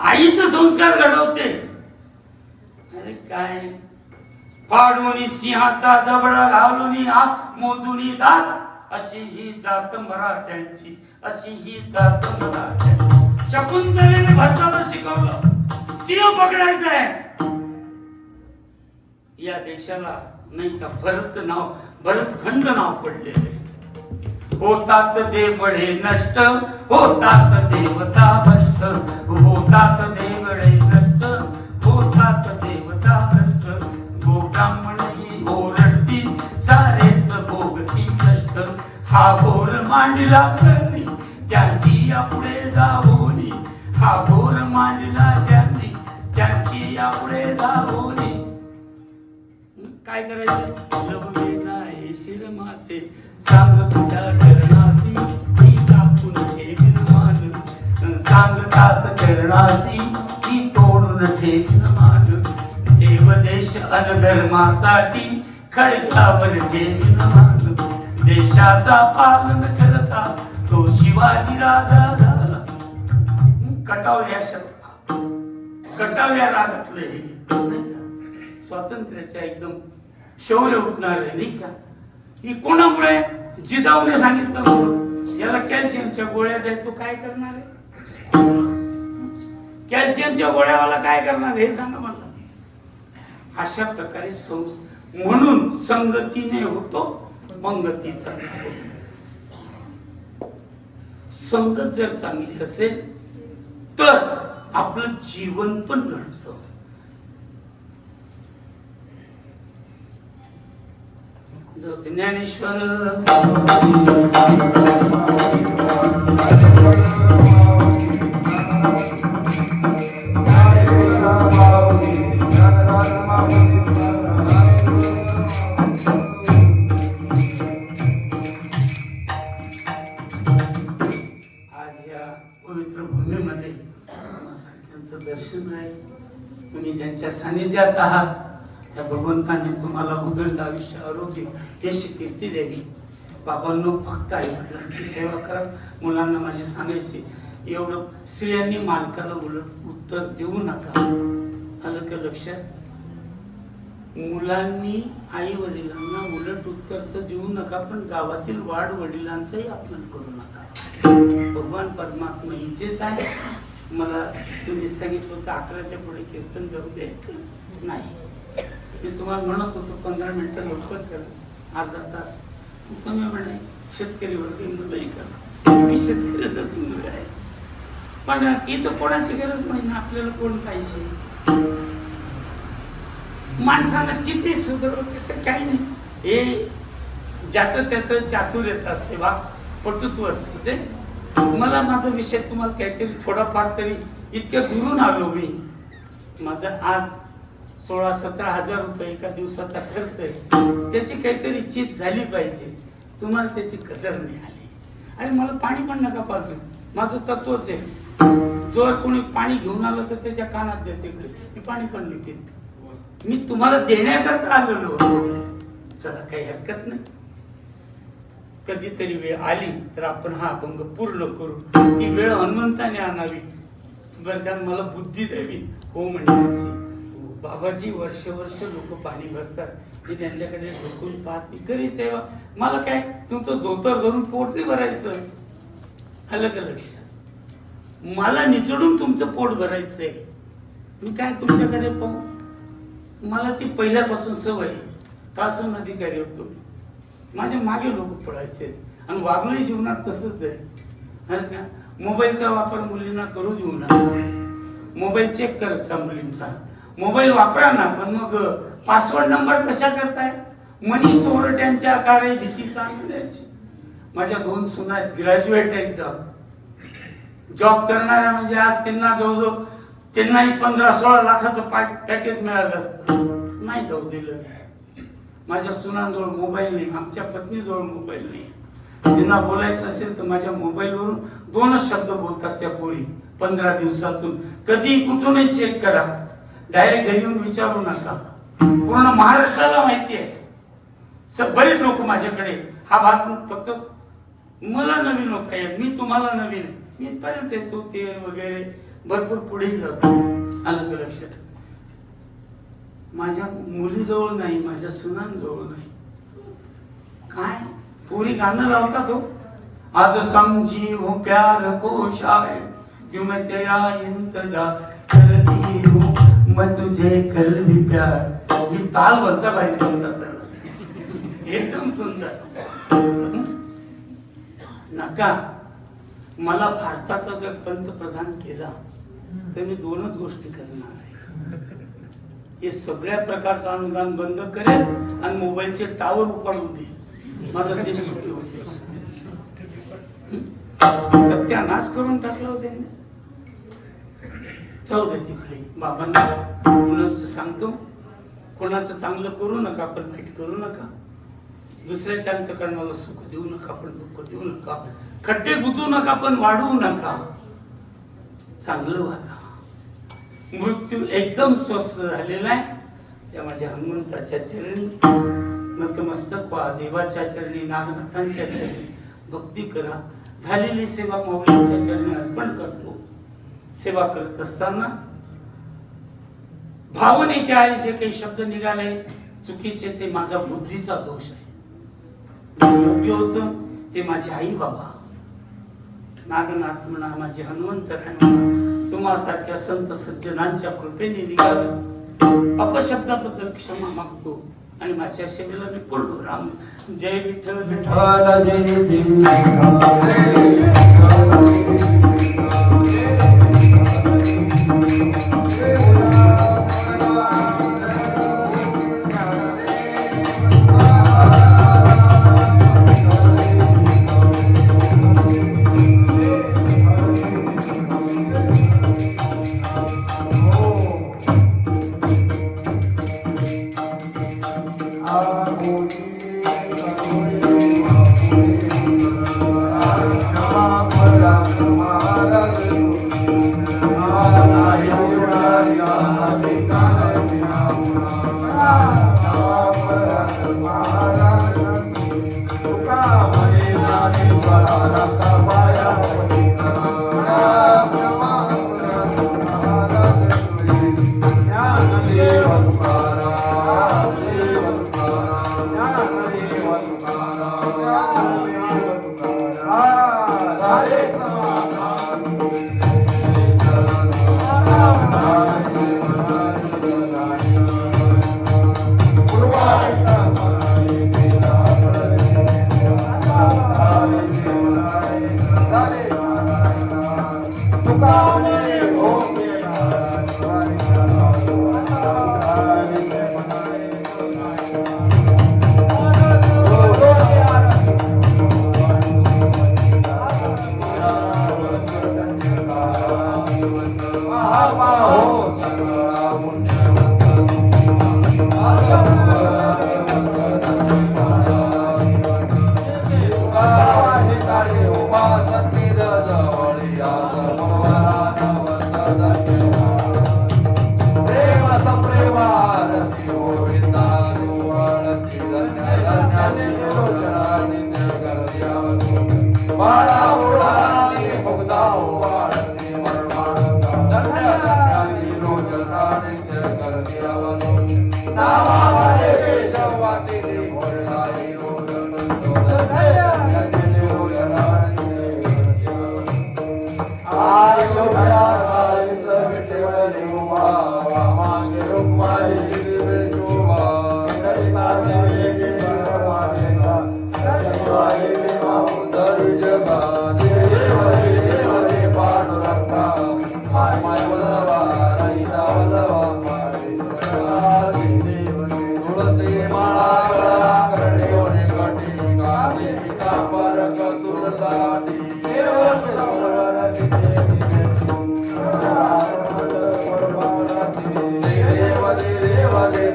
आईचं संस्कार घडवते. अरे काय पाडून सिंहाचा जबडा घालून हात मोजून दात, अशी ही जात मराठ्यांची, अशी ही जात मराठ्यांची. शकुंतलेने भरताला शिकवलं, सिंह पकडायचा आहे. या देशाला नाही का भरत नाव, भरतखंड नाव पडलेले. होतात देवळे नष्ट, होतात देवता भ्रष्ट, होतात देवळे नष्ट, होतात देवता भ्रष्ट. गोब्राह्मण ही ओरडतील, सारेच भोगती कष्ट. हा घोर मांडला त्यांनी, त्यांची यापुढे जाऊनी. हा घोर मांडला त्यांनी, त्यांची यापुढे जाऊनी. काय करायचं? लवले नाही शिर माते, सांग तुझ्या चरणासी ही कापून ठेवीन मान. सांगतात चरणासी ही तोडून ठेवीन मान. देव देश अनधर्मासाठी खडक्यावर ठेवीन मान. देशाचा पालन करता तो शिवाजी राजा झाला. कटाव या रागातलं हे स्वातंत्र्याच्या एकदम शौर्य उठणार आहे नाही का? ही कोणामुळे? जिजाऊने सांगितलं म्हणून. याला कॅल्शियमच्या गोळ्या द्या, तो काय करणार आहे? कॅल्शियमच्या गोळ्यावाला काय करणार हे सांगा मला. अशा प्रकारे म्हणून संगतीने होतो मंगतीचा. संगत जर चांगली असेल तर आपलं जीवन पण घडतं. ज्ञानेश्वर दर्शन आहे. तुम्ही ज्यांच्या सानिध्यात आहात त्या भगवंताने तुम्हाला उदंड आयुष्य, आरोग्य, यश, कीर्ती द्यावी. बाबांनो, फक्त आई वडिलांची सेवा करा. मुलांना माझे सांगायचे एवढं, स्त्रियांनी मालकाला उलट उत्तर देऊ नका. आलं का लक्षात? मुलांनी आई वडिलांना उलट उत्तर तर देऊ नका, पण गावातील वाढ वडिलांचंही अपमान करू नका. भगवान परमात्मा इथेच आहे. मला तुम्ही सांगितलं होतं 11च्या पुढे कीर्तन जाऊ द्यायचं नाही. मी तुम्हाला म्हणत होतो 15 मिनिटं लवकर करा, अर्धा तास. तुम्ही म्हणे शेतकरी वर्ग मुलंही करा. मी शेतकऱ्याचाच मुलगा आहे, पण इथं कोणाची गरज नाही ना. आपल्याला कोण पाहिजे? माणसांना किती सुधारवं तिथं काही नाही. हे ज्याचं त्याचं चातुर्यता असते, वा पटुत्व असतं ते. मला माझा विषय तुम्हाला काहीतरी थोडाफार तरी, इतक्या दुरून आलो मी. माझा आज 16-17 हजार रुपये एका दिवसाचा खर्च आहे. त्याची काहीतरी चीज झाली पाहिजे. तुम्हाला त्याची कदर नाही आली. आणि मला पाणी पण नका पाजू. माझं तत्वच आहे, जर कोणी पाणी घेऊन आलं तर त्याच्या कानात देते. मी पाणी पण नाही पित. मी तुम्हाला देण्याकरता आलेलो. चला, काही हरकत नाही. कधीतरी वेळ आली तर आपण हा अभंग पूर्ण करू. ती वेळ हनुमंताने आणावी, बरं का? मला बुद्धी द्यावी हो म्हणण्याची. बाबाजी वर्ष लोक पाणी भरतात, मी त्यांच्याकडे ढोकून पाहत नाही. करी सेवा. मला काय तुमचं धोतर धरून पोट नाही भरायचं. आलं का लक्षात? मला निचडून तुमचं पोट भरायचंय. मी काय तुमच्याकडे पाहू? मला ती पहिल्यापासून सवय. पासून अधिकारी होतो. माझे मागे लोक पडायचे आणि वागणंही जीवनात तसंच आहे. अरे का? मोबाईलचा वापर मुलींना करू देऊ नका. मोबाईल चेक करायचा मुलींचा. मोबाईल वापरा ना, पण मग पासवर्ड नंबर कशा करताय? मनी चोरट्यांच्या आकारे भीतीचा द्यायची. माझ्या 2 सुना आहेत, ग्रॅज्युएट आहे एकदम, जॉब करणाऱ्या. म्हणजे आज त्यांना जवळजवळ त्यांनाही 15-16 लाखाचं पॅकेज मिळालं असतं. नाही जाऊ दिलं. माझ्या सुनांजवळ मोबाईल नाही, आमच्या पत्नीजवळ मोबाईल नाही. त्यांना बोलायचं असेल तर माझ्या मोबाईलवरून 2च शब्द बोलतात त्या पोरी 15 दिवसातून. कधी कुठूनही चेक करा, डायरेक्ट घरी येऊन विचारू नका. पूर्ण महाराष्ट्राला माहिती आहे. बरेच लोक माझ्याकडे हा भाग फक्त मला नवीन होत आहे, मी तुम्हाला नवीन आहे. मी इथपर्यंत येतो, तेल वगैरे भरपूर पुढे जातो. आलं का लक्षात? माझ्या मुलीजवळ नाही, माझ्या सुनांजवळ नाही. काय पुरी गाणं लावतात हो. आज समझी हो प्यार को शायद क्यों मैं तेरा इंतजार करती हूँ, मैं तुझे कल भी प्यार. ही ताल बोलता पाहिजे एकदम सुंदर. नका. मला भारताचा जर पंतप्रधान केला तर मी 2च गोष्टी करणार आहे. हे सगळ्या प्रकारचं अनुदान बंद करेल आणि मोबाईलचे टावर उपाडून देईल. माझा देश सुखी होते. सत्यानाश करून टाकला होते. जाऊ दे तिकडे. बाबांना कोणाचं सांगतो, कोणाचं चांगलं करू नका, पण वाईट करू नका. दुसऱ्याच्या अंतःकरणाला सुख देऊ नका, पण दुःख देऊ नका. खड्डे बुजू नका, पण वाढवू नका. चांगलं वागा. मृत्यू एकदम स्वस्थ झालेला आहे. त्या माझ्या हनुमंताच्या चरणी नतमस्तक व्हा. देवाच्या चरणी, नागनाथांच्या चरणी भक्ती करा. झालेली सेवा माऊलींच्या चरणी अर्पण करतो. सेवा करत असताना भावनेचे आहे जे काही शब्द निघाले चुकीचे ते माझा बुद्धीचा दोष आहे. योग्य होतं ते माझे आई बाबा नागनाथ म्हणा, माझे हनुमंत म्हणा, तुम्हासारख्या संत सज्जनांच्या कृपेने निघालं. अपशब्दाबद्दल क्षमा मागतो आणि माझ्या सेवेला मी पूर्ण राम. जय विठ्ठल विठ्ठल जय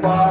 Bye.